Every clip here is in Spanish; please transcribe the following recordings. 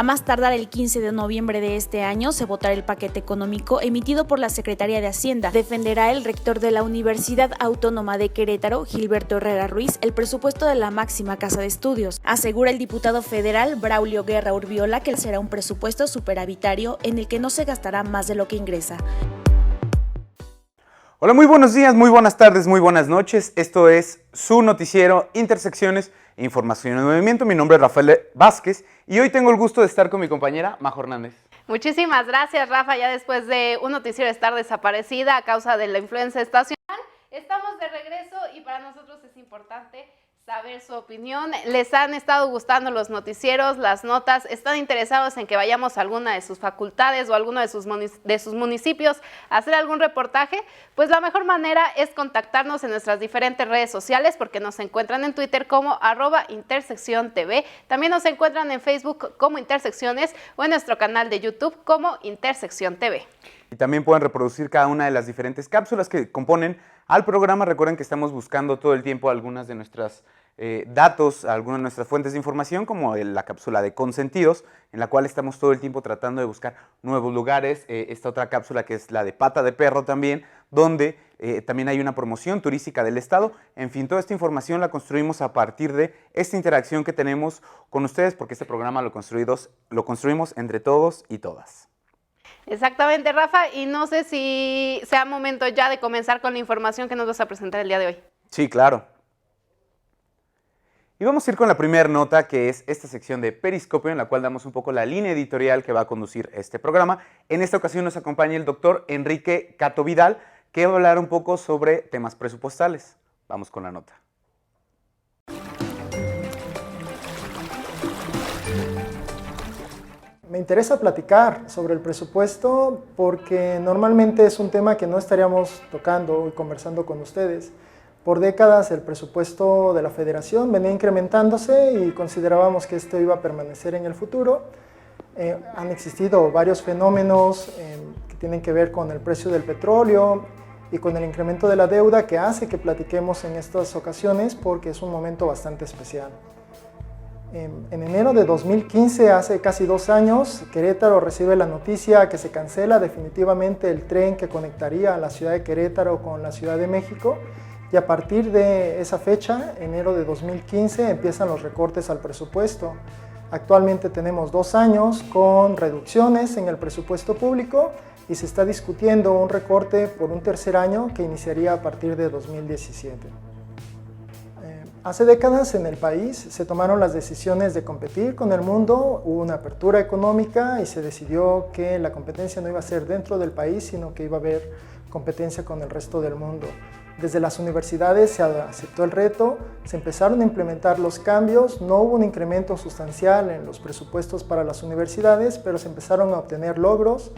más tardar el 15 de noviembre de este año se votará el paquete económico emitido por la Secretaría de Hacienda. Defenderá el rector de la Universidad Autónoma de Querétaro, Gilberto Herrera Ruiz, el presupuesto de la máxima casa de estudios. Asegura el diputado federal Braulio Guerra Urbiola que será un presupuesto superavitario en el que no se gastará más de lo que ingresa. Hola, muy buenos días, muy buenas tardes, muy buenas noches. Esto es su noticiero Intersecciones e Información en Movimiento. Mi nombre es Rafael Vázquez y hoy tengo el gusto de estar con mi compañera Majo Hernández. Muchísimas gracias, Rafa. Ya después de un noticiero estar desaparecida a causa de la influenza estacional, estamos de regreso y para nosotros es importante saber su opinión. ¿Les han estado gustando los noticieros, las notas? ¿Están interesados en que vayamos a alguna de sus facultades o a alguno de sus municipios a hacer algún reportaje? Pues la mejor manera es contactarnos en nuestras diferentes redes sociales, porque nos encuentran en Twitter como @intersecciontv, también nos encuentran en Facebook como Intersecciones o en nuestro canal de YouTube como Intersección TV. Y también pueden reproducir cada una de las diferentes cápsulas que componen al programa. Recuerden que estamos buscando todo el tiempo algunas de nuestras datos, algunas de nuestras fuentes de información, como la cápsula de Consentidos, en la cual estamos todo el tiempo tratando de buscar nuevos lugares. Esta otra cápsula que es la de Pata de Perro también, donde también hay una promoción turística del estado. En fin, toda esta información la construimos a partir de esta interacción que tenemos con ustedes, porque este programa lo construimos entre todos y todas. Exactamente, Rafa, y no sé si sea momento ya de comenzar con la información que nos vas a presentar el día de hoy. Sí, claro. Y vamos a ir con la primera nota, que es esta sección de Periscopio, en la cual damos un poco la línea editorial que va a conducir este programa. En esta ocasión nos acompaña el doctor Enrique Cato Vidal, que va a hablar un poco sobre temas presupuestales. Vamos con la nota. Me interesa platicar sobre el presupuesto porque normalmente es un tema que no estaríamos tocando y conversando con ustedes. Por décadas el presupuesto de la Federación venía incrementándose y considerábamos que esto iba a permanecer en el futuro. Han existido varios fenómenos que tienen que ver con el precio del petróleo y con el incremento de la deuda que hace que platiquemos en estas ocasiones porque es un momento bastante especial. En enero de 2015, hace casi 2 años, Querétaro recibe la noticia que se cancela definitivamente el tren que conectaría a la ciudad de Querétaro con la Ciudad de México, y a partir de esa fecha, enero de 2015, empiezan los recortes al presupuesto. Actualmente tenemos 2 años con reducciones en el presupuesto público y se está discutiendo un recorte por un tercer año que iniciaría a partir de 2017. Hace décadas en el país se tomaron las decisiones de competir con el mundo, hubo una apertura económica y se decidió que la competencia no iba a ser dentro del país, sino que iba a haber competencia con el resto del mundo. Desde las universidades se aceptó el reto, se empezaron a implementar los cambios, no hubo un incremento sustancial en los presupuestos para las universidades, pero se empezaron a obtener logros.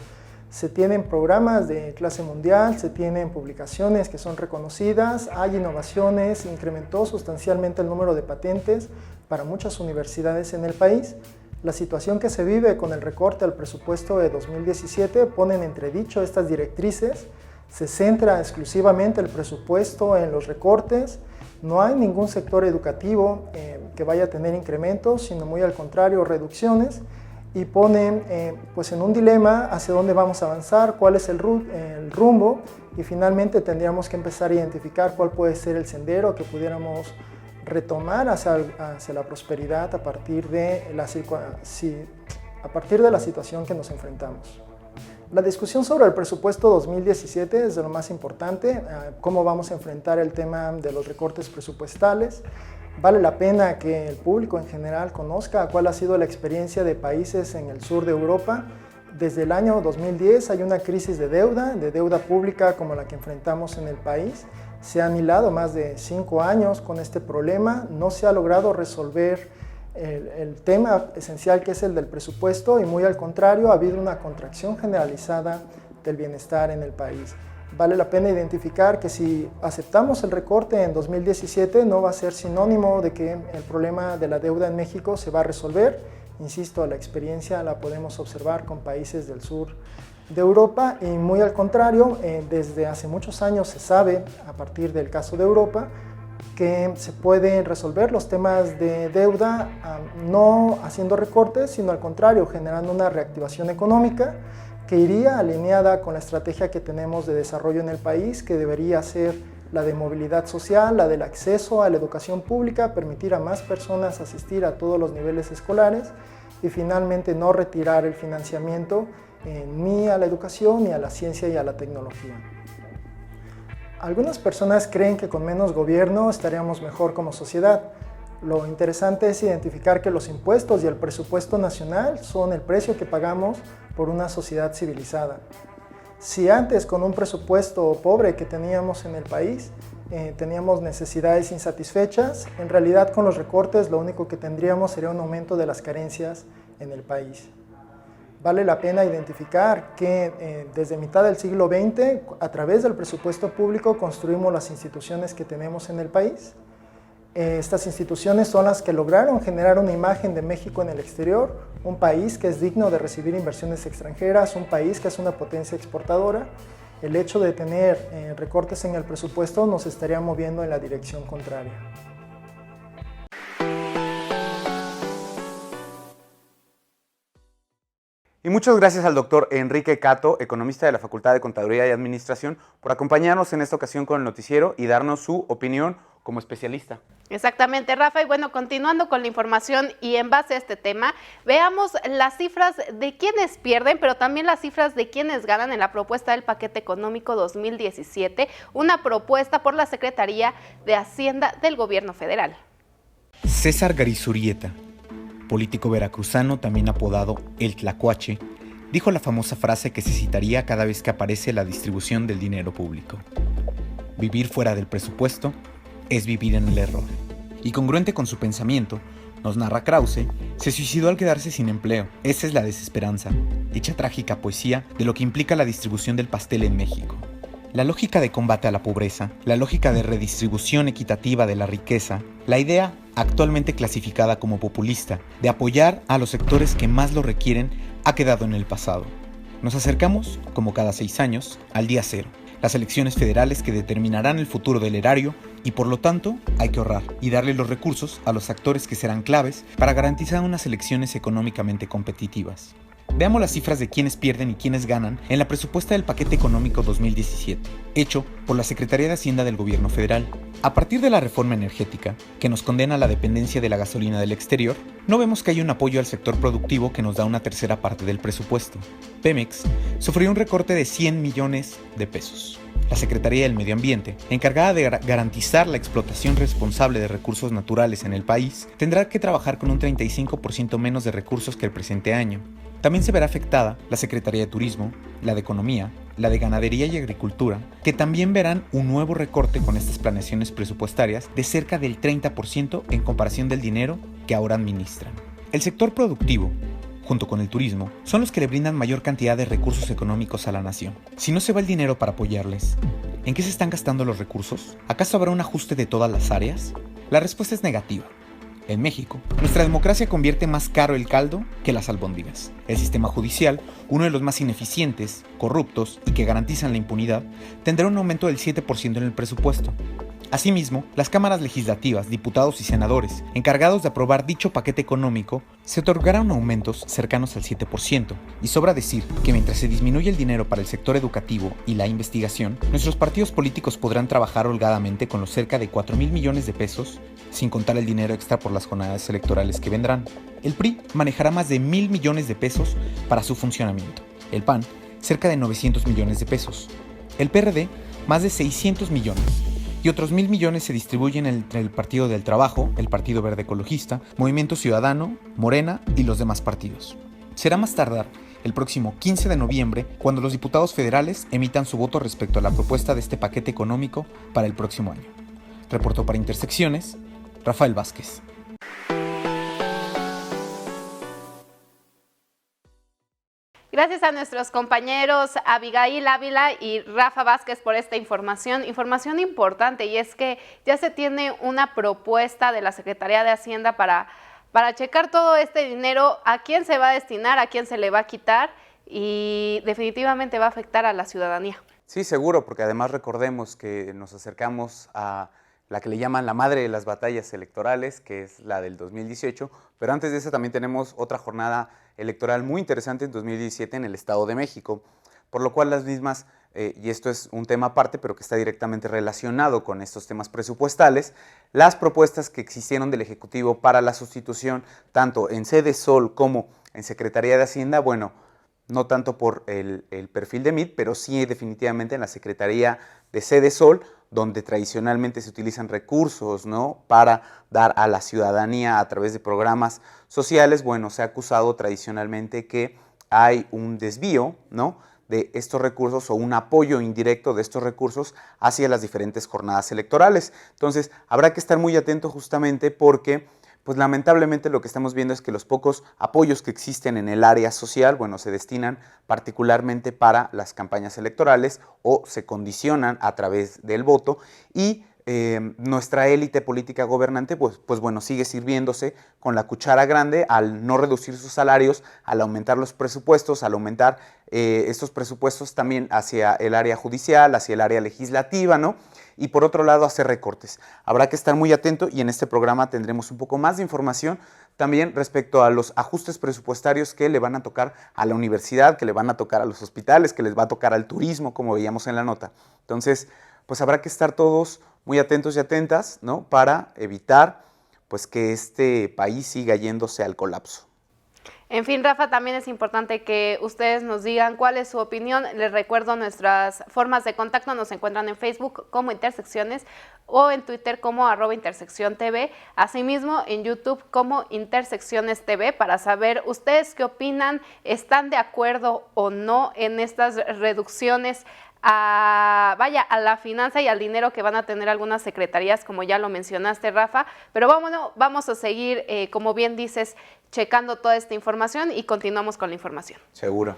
Se tienen programas de clase mundial, se tienen publicaciones que son reconocidas, hay innovaciones, incrementó sustancialmente el número de patentes para muchas universidades en el país. La situación que se vive con el recorte al presupuesto de 2017 pone en entredicho estas directrices, se centra exclusivamente el presupuesto en los recortes, no hay ningún sector educativo que vaya a tener incrementos, sino muy al contrario, reducciones, y ponen pues en un dilema hacia dónde vamos a avanzar, cuál es el rumbo, y finalmente tendríamos que empezar a identificar cuál puede ser el sendero que pudiéramos retomar hacia la prosperidad a partir de la situación que nos enfrentamos. La discusión sobre el presupuesto 2017 es de lo más importante, cómo vamos a enfrentar el tema de los recortes presupuestales. Vale la pena que el público en general conozca cuál ha sido la experiencia de países en el sur de Europa. Desde el año 2010 hay una crisis de deuda pública como la que enfrentamos en el país. Se han hilado más de 5 años con este problema, no se ha logrado resolver el tema esencial que es el del presupuesto y muy al contrario ha habido una contracción generalizada del bienestar en el país. Vale la pena identificar que si aceptamos el recorte en 2017 no va a ser sinónimo de que el problema de la deuda en México se va a resolver. Insisto, la experiencia la podemos observar con países del sur de Europa y muy al contrario, desde hace muchos años se sabe, a partir del caso de Europa, que se pueden resolver los temas de deuda no haciendo recortes, sino al contrario, generando una reactivación económica que iría alineada con la estrategia que tenemos de desarrollo en el país, que debería ser la de movilidad social, la del acceso a la educación pública, permitir a más personas asistir a todos los niveles escolares y finalmente no retirar el financiamiento ni a la educación, ni a la ciencia y a la tecnología. Algunas personas creen que con menos gobierno estaríamos mejor como sociedad. Lo interesante es identificar que los impuestos y el presupuesto nacional son el precio que pagamos por una sociedad civilizada. Si antes con un presupuesto pobre que teníamos en el país teníamos necesidades insatisfechas, en realidad con los recortes lo único que tendríamos sería un aumento de las carencias en el país. Vale la pena identificar que desde mitad del siglo XX, a través del presupuesto público, construimos las instituciones que tenemos en el país. Estas instituciones son las que lograron generar una imagen de México en el exterior, un país que es digno de recibir inversiones extranjeras, un país que es una potencia exportadora. El hecho de tener recortes en el presupuesto nos estaría moviendo en la dirección contraria. Y muchas gracias al doctor Enrique Cato, economista de la Facultad de Contaduría y Administración, por acompañarnos en esta ocasión con el noticiero y darnos su opinión como especialista. Exactamente, Rafa. Y bueno, continuando con la información y en base a este tema, veamos las cifras de quienes pierden, pero también las cifras de quienes ganan en la propuesta del paquete económico 2017, una propuesta por la Secretaría de Hacienda del Gobierno Federal. César Garizurieta, político veracruzano también apodado El Tlacuache, dijo la famosa frase que se citaría cada vez que aparece la distribución del dinero público. Vivir fuera del presupuesto es vivir en el error. Y congruente con su pensamiento, nos narra Krause, se suicidó al quedarse sin empleo. Esa es la desesperanza, dicha trágica poesía de lo que implica la distribución del pastel en México. La lógica de combate a la pobreza, la lógica de redistribución equitativa de la riqueza, la idea, actualmente clasificada como populista, de apoyar a los sectores que más lo requieren, ha quedado en el pasado. Nos acercamos, como cada 6 años, al día cero, las elecciones federales que determinarán el futuro del erario y por lo tanto hay que ahorrar y darle los recursos a los actores que serán claves para garantizar unas elecciones económicamente competitivas. Veamos las cifras de quienes pierden y quienes ganan en la presupuesta del paquete económico 2017, hecho por la Secretaría de Hacienda del Gobierno Federal. A partir de la reforma energética, que nos condena a la dependencia de la gasolina del exterior, no vemos que haya un apoyo al sector productivo que nos da una tercera parte del presupuesto. Pemex sufrió un recorte de 100 millones de pesos. La Secretaría del Medio Ambiente, encargada de garantizar la explotación responsable de recursos naturales en el país, tendrá que trabajar con un 35% menos de recursos que el presente año. También se verá afectada la Secretaría de Turismo, la de Economía, la de Ganadería y Agricultura, que también verán un nuevo recorte con estas planeaciones presupuestarias de cerca del 30% en comparación del dinero que ahora administran. El sector productivo, junto con el turismo, son los que le brindan mayor cantidad de recursos económicos a la nación. Si no se va el dinero para apoyarles, ¿en qué se están gastando los recursos? ¿Acaso habrá un ajuste de todas las áreas? La respuesta es negativa. En México, nuestra democracia convierte más caro el caldo que las albóndigas. El sistema judicial, uno de los más ineficientes, corruptos y que garantizan la impunidad, tendrá un aumento del 7% en el presupuesto. Asimismo, las cámaras legislativas, diputados y senadores, encargados de aprobar dicho paquete económico, se otorgarán aumentos cercanos al 7%. Y sobra decir que mientras se disminuye el dinero para el sector educativo y la investigación, nuestros partidos políticos podrán trabajar holgadamente con los cerca de 4,000 millones de pesos, sin contar el dinero extra por las jornadas electorales que vendrán. El PRI manejará más de 1,000 millones de pesos para su funcionamiento. El PAN, cerca de 900 millones de pesos. El PRD, más de 600 millones. Y otros 1,000 millones se distribuyen entre el Partido del Trabajo, el Partido Verde Ecologista, Movimiento Ciudadano, Morena y los demás partidos. Será más tardar el próximo 15 de noviembre cuando los diputados federales emitan su voto respecto a la propuesta de este paquete económico para el próximo año. Reportó para Intersecciones, Rafael Vázquez. Gracias a nuestros compañeros Abigail Ávila y Rafa Vázquez por esta información importante, y es que ya se tiene una propuesta de la Secretaría de Hacienda para checar todo este dinero, a quién se va a destinar, a quién se le va a quitar, y definitivamente va a afectar a la ciudadanía. Sí, seguro, porque además recordemos que nos acercamos a la que le llaman la madre de las batallas electorales, que es la del 2018, pero antes de eso también tenemos otra jornada electoral muy interesante en 2017 en el Estado de México, por lo cual las mismas, y esto es un tema aparte, pero que está directamente relacionado con estos temas presupuestales, las propuestas que existieron del Ejecutivo para la sustitución, tanto en Sede Sol como en Secretaría de Hacienda, bueno, no tanto por el perfil de MIT, pero sí definitivamente en la Secretaría de Sede Sol, donde tradicionalmente se utilizan recursos, ¿no?, para dar a la ciudadanía a través de programas sociales. Bueno, se ha acusado tradicionalmente que hay un desvío, ¿no?, de estos recursos o un apoyo indirecto de estos recursos hacia las diferentes jornadas electorales. Entonces, habrá que estar muy atento justamente porque, pues lamentablemente lo que estamos viendo es que los pocos apoyos que existen en el área social, bueno, se destinan particularmente para las campañas electorales o se condicionan a través del voto y nuestra élite política gobernante, pues bueno, sigue sirviéndose con la cuchara grande al no reducir sus salarios, al aumentar los presupuestos, al aumentar estos presupuestos también hacia el área judicial, hacia el área legislativa, ¿no? Y por otro lado, hacer recortes. Habrá que estar muy atento y en este programa tendremos un poco más de información también respecto a los ajustes presupuestarios que le van a tocar a la universidad, que le van a tocar a los hospitales, que les va a tocar al turismo, como veíamos en la nota. Entonces, pues habrá que estar todos muy atentos y atentas, ¿no?, para evitar pues que este país siga yéndose al colapso. En fin, Rafa, también es importante que ustedes nos digan cuál es su opinión. Les recuerdo nuestras formas de contacto. Nos encuentran en Facebook como Intersecciones o en Twitter como @intersecciontv. Asimismo, en YouTube como Intersecciones TV para saber ustedes qué opinan, están de acuerdo o no en estas reducciones a la finanza y al dinero que van a tener algunas secretarías, como ya lo mencionaste, Rafa, pero vamos a seguir, como bien dices, checando toda esta información y continuamos con la información. Seguro.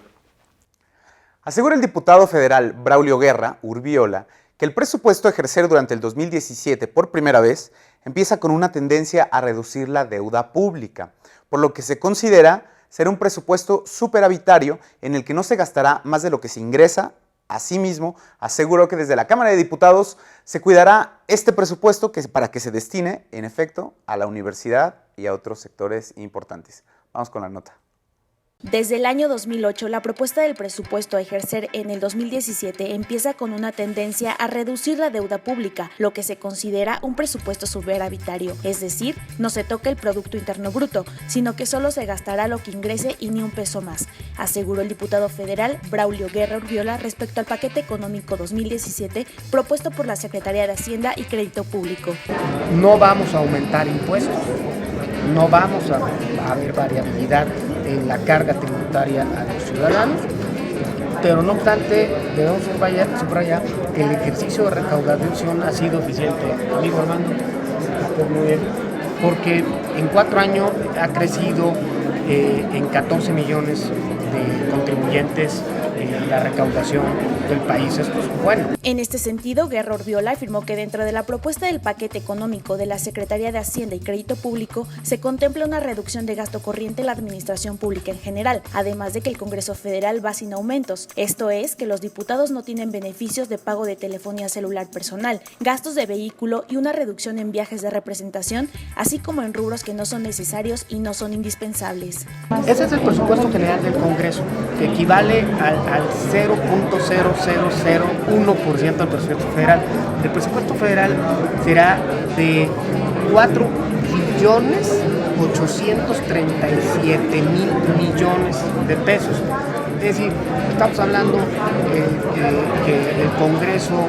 Asegura el diputado federal Braulio Guerra Urbiola que el presupuesto a ejercer durante el 2017 por primera vez empieza con una tendencia a reducir la deuda pública, por lo que se considera ser un presupuesto superavitario en el que no se gastará más de lo que se ingresa. Asimismo, aseguró que desde la Cámara de Diputados se cuidará este presupuesto para que se destine, en efecto, a la universidad y a otros sectores importantes. Vamos con la nota. Desde el año 2008, la propuesta del presupuesto a ejercer en el 2017 empieza con una tendencia a reducir la deuda pública, lo que se considera un presupuesto superavitario, es decir, no se toca el Producto Interno Bruto, sino que solo se gastará lo que ingrese y ni un peso más, aseguró el diputado federal Braulio Guerra Urbiola respecto al paquete económico 2017 propuesto por la Secretaría de Hacienda y Crédito Público. No vamos a aumentar impuestos, no vamos a haber variabilidad en la carga tributaria a los ciudadanos, pero no obstante debemos subrayar que el ejercicio de recaudación ha sido eficiente. Amigo Armando, muy bien, porque en 4 años ha crecido en 14 millones de contribuyentes la recaudación del país. Esto es bueno. En este sentido, Guerra Urbiola afirmó que dentro de la propuesta del paquete económico de la Secretaría de Hacienda y Crédito Público se contempla una reducción de gasto corriente en la administración pública en general, además de que el Congreso Federal va sin aumentos. Esto es, que los diputados no tienen beneficios de pago de telefonía celular personal, gastos de vehículo y una reducción en viajes de representación, así como en rubros que no son necesarios y no son indispensables. Ese es el presupuesto general del Congreso, que equivale al 0.0001% del presupuesto federal. El presupuesto federal será de 4.837.000 millones de pesos. Es decir, estamos hablando que el Congreso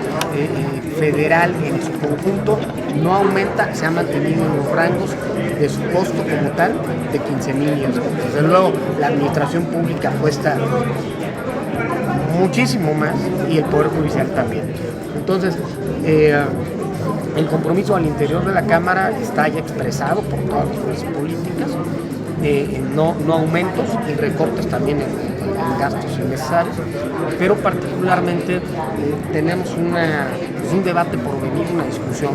federal en su conjunto no aumenta, se ha mantenido en los rangos de su costo como tal de 15,000 millones. Desde luego, la administración pública cuesta muchísimo más y el Poder Judicial también. Entonces, el compromiso al interior de la Cámara está ya expresado por todas las fuerzas políticas, no aumentos y recortes también en gastos innecesarios, pero particularmente tenemos un debate por venir, una discusión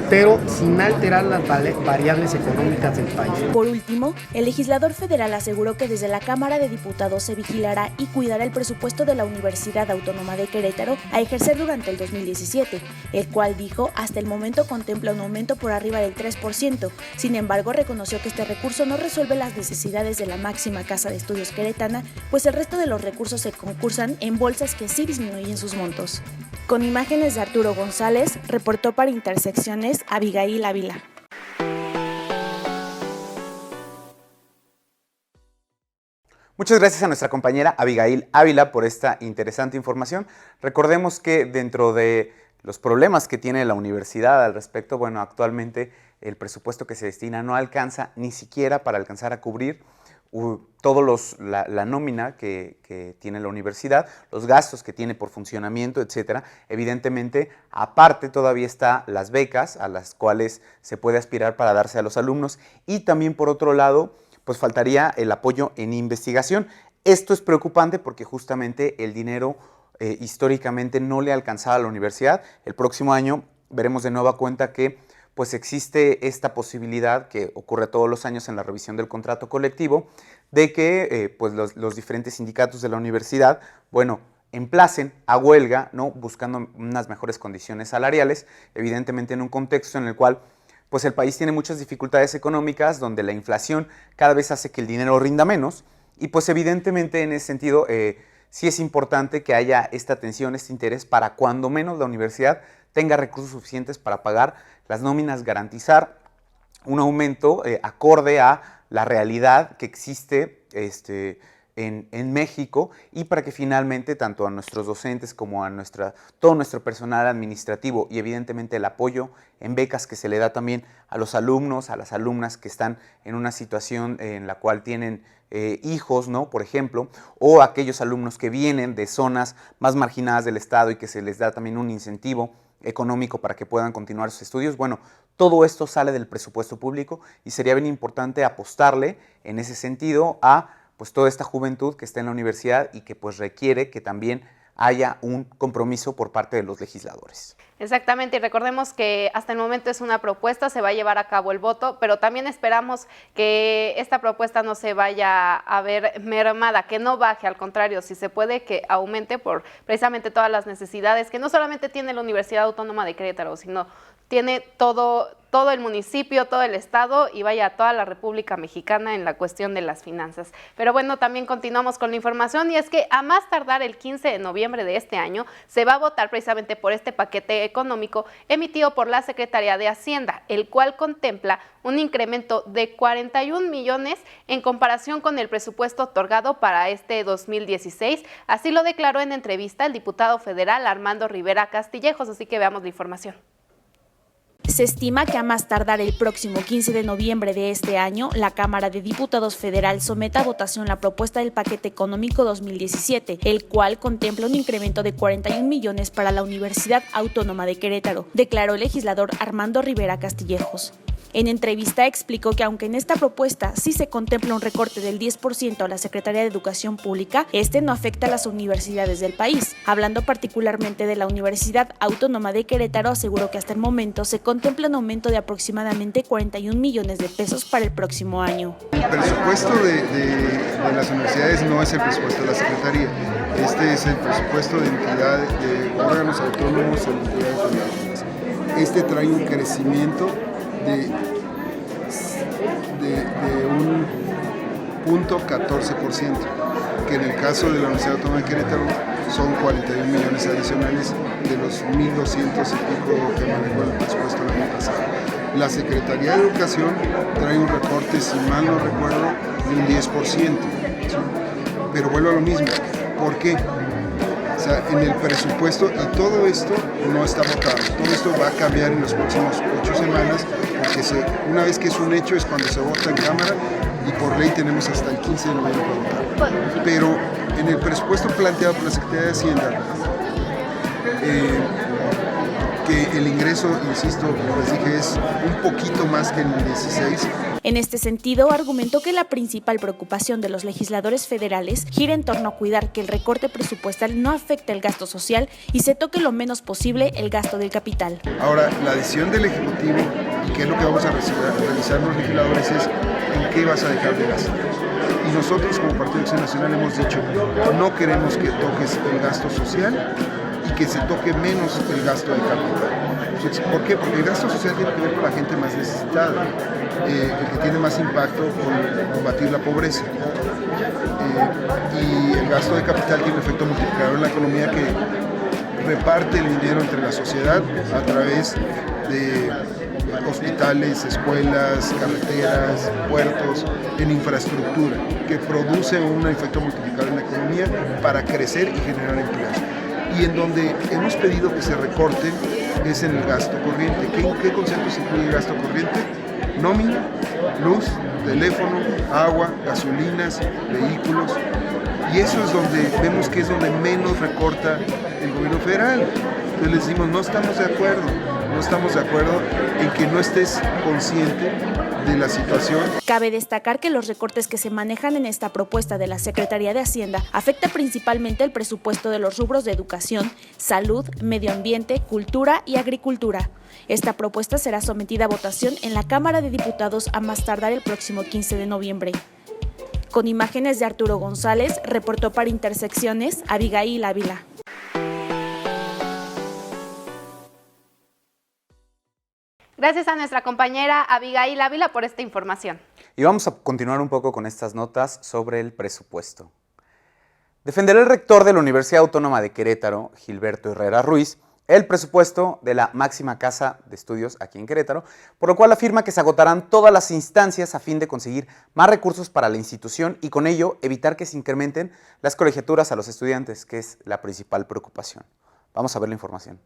pero sin alterar las variables económicas del país. Por último, el legislador federal aseguró que desde la Cámara de Diputados se vigilará y cuidará el presupuesto de la Universidad Autónoma de Querétaro a ejercer durante el 2017, el cual dijo hasta el momento contempla un aumento por arriba del 3%. Sin embargo, reconoció que este recurso no resuelve las necesidades de la máxima casa de estudios queretana, pues el resto de los recursos se concursan en bolsas que sí disminuyen sus montos. Con imágenes de Arturo González, reportó para Intersecciones Abigail Ávila. Muchas gracias a nuestra compañera Abigail Ávila por esta interesante información. Recordemos que dentro de los problemas que tiene la universidad al respecto, bueno, actualmente el presupuesto que se destina no alcanza ni siquiera para alcanzar a cubrir la nómina que tiene la universidad, los gastos que tiene por funcionamiento, etcétera. Evidentemente, aparte todavía está las becas a las cuales se puede aspirar para darse a los alumnos, y también por otro lado, pues faltaría el apoyo en investigación. Esto es preocupante porque justamente el dinero históricamente no le alcanzaba a la universidad. El próximo año veremos de nueva cuenta que pues existe esta posibilidad que ocurre todos los años en la revisión del contrato colectivo, de que pues los diferentes sindicatos de la universidad, bueno, emplacen a huelga, ¿no?, buscando unas mejores condiciones salariales, evidentemente en un contexto en el cual pues el país tiene muchas dificultades económicas, donde la inflación cada vez hace que el dinero rinda menos, y pues evidentemente en ese sentido sí es importante que haya esta atención, este interés para cuando menos la universidad tenga recursos suficientes para pagar las nóminas, garantizar un aumento acorde a la realidad que existe en México, y para que finalmente tanto a nuestros docentes como a todo nuestro personal administrativo y evidentemente el apoyo en becas que se le da también a los alumnos, a las alumnas que están en una situación en la cual tienen hijos, ¿no?, por ejemplo, o aquellos alumnos que vienen de zonas más marginadas del estado y que se les da también un incentivo económico para que puedan continuar sus estudios. Bueno, todo esto sale del presupuesto público y sería bien importante apostarle en ese sentido a pues toda esta juventud que está en la universidad y que pues requiere que también haya un compromiso por parte de los legisladores. Exactamente, y recordemos que hasta el momento es una propuesta, se va a llevar a cabo el voto, pero también esperamos que esta propuesta no se vaya a ver mermada, que no baje, al contrario, si se puede que aumente por precisamente todas las necesidades que no solamente tiene la Universidad Autónoma de Querétaro, sino tiene todo el municipio, todo el estado y vaya toda la República Mexicana en la cuestión de las finanzas. Pero bueno, también continuamos con la información, y es que a más tardar el 15 de noviembre de este año se va a votar precisamente por este paquete económico emitido por la Secretaría de Hacienda, el cual contempla un incremento de 41 millones en comparación con el presupuesto otorgado para este 2016. Así lo declaró en entrevista el diputado federal Armando Rivera Castillejos, así que veamos la información. Se estima que a más tardar el próximo 15 de noviembre de este año, la Cámara de Diputados Federal someta a votación la propuesta del paquete económico 2017, el cual contempla un incremento de 41 millones para la Universidad Autónoma de Querétaro, declaró el legislador Armando Rivera Castillejos. En entrevista explicó que aunque en esta propuesta sí se contempla un recorte del 10% a la Secretaría de Educación Pública, este no afecta a las universidades del país. Hablando particularmente de la Universidad Autónoma de Querétaro, aseguró que hasta el momento se contempla un aumento de aproximadamente 41 millones de pesos para el próximo año. El presupuesto de las universidades no es el presupuesto de la Secretaría. Este es el presupuesto de entidades, de órganos autónomos en entidades federativas. Este trae un crecimiento de un 0.14%, que en el caso de la Universidad Autónoma de Querétaro son 41 millones adicionales de los 1.200 y pico que manejó el presupuesto el año pasado. La Secretaría de Educación trae un recorte, si mal no recuerdo, de un 10%, ¿sí? Pero vuelvo a lo mismo. ¿Por qué? O sea, en el presupuesto, y todo esto no está votado, todo esto va a cambiar en las próximas 8 semanas, porque una vez que es un hecho es cuando se vota en Cámara, y por ley tenemos hasta el 15 de noviembre para votar. Pero en el presupuesto planteado por la Secretaría de Hacienda, que el ingreso, insisto, les dije, es un poquito más que en el 16. En este sentido, argumentó que la principal preocupación de los legisladores federales gira en torno a cuidar que el recorte presupuestal no afecte el gasto social y se toque lo menos posible el gasto del capital. Ahora, la decisión del Ejecutivo, y qué es lo que vamos a realizar los legisladores, es en qué vas a dejar de gastar. Y nosotros como Partido de Acción Nacional hemos dicho, no queremos que toques el gasto social y que se toque menos el gasto de capital. ¿Por qué? Porque el gasto social tiene que ver con la gente más necesitada, el que tiene más impacto con combatir la pobreza. Y el gasto de capital tiene un efecto multiplicador en la economía que reparte el dinero entre la sociedad a través de hospitales, escuelas, carreteras, puertos, en infraestructura, que produce un efecto multiplicador en la economía para crecer y generar empleos. Y en donde hemos pedido que se recorte es en el gasto corriente. ¿Qué conceptos incluye el gasto corriente? Nómina, luz, teléfono, agua, gasolinas, vehículos. Y eso es donde vemos que es donde menos recorta el gobierno federal. Entonces les decimos, no estamos de acuerdo en que no estés consciente de la situación. Cabe destacar que los recortes que se manejan en esta propuesta de la Secretaría de Hacienda afecta principalmente el presupuesto de los rubros de educación, salud, medio ambiente, cultura y agricultura. Esta propuesta será sometida a votación en la Cámara de Diputados a más tardar el próximo 15 de noviembre. Con imágenes de Arturo González, reportó para Intersecciones Abigail Ávila. Gracias a nuestra compañera Abigail Ávila por esta información. Y vamos a continuar un poco con estas notas sobre el presupuesto. Defenderá el rector de la Universidad Autónoma de Querétaro, Gilberto Herrera Ruiz, el presupuesto de la máxima casa de estudios aquí en Querétaro, por lo cual afirma que se agotarán todas las instancias a fin de conseguir más recursos para la institución y con ello evitar que se incrementen las colegiaturas a los estudiantes, que es la principal preocupación. Vamos a ver la información.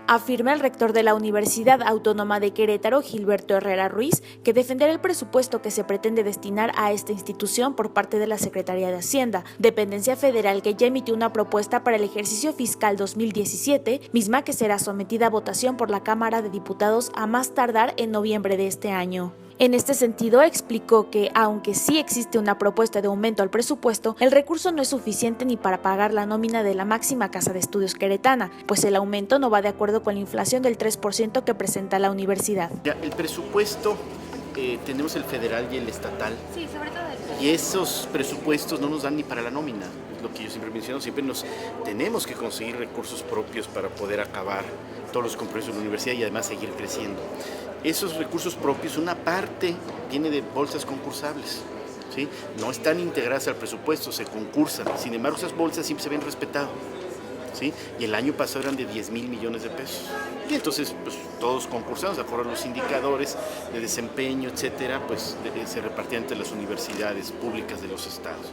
Afirma el rector de la Universidad Autónoma de Querétaro, Gilberto Herrera Ruiz, que defenderá el presupuesto que se pretende destinar a esta institución por parte de la Secretaría de Hacienda, dependencia federal que ya emitió una propuesta para el ejercicio fiscal 2017, misma que será sometida a votación por la Cámara de Diputados a más tardar en noviembre de este año. En este sentido, explicó que, aunque sí existe una propuesta de aumento al presupuesto, el recurso no es suficiente ni para pagar la nómina de la máxima casa de estudios queretana, pues el aumento no va de acuerdo con la inflación del 3% que presenta la universidad. El presupuesto, tenemos el federal y el estatal. Sí, sobre todo y esos presupuestos no nos dan ni para la nómina. Es lo que yo siempre menciono, siempre nos tenemos que conseguir recursos propios para poder acabar todos los compromisos de la universidad y además seguir creciendo. Esos recursos propios, una parte viene de bolsas concursables, ¿sí? No están integradas al presupuesto, se concursan. Sin embargo, esas bolsas siempre se ven respetado, ¿sí? Y el año pasado eran de 10,000 millones de pesos. Y entonces, pues, todos concursamos, de acuerdo a los indicadores de desempeño, etcétera, pues se repartían entre las universidades públicas de los estados.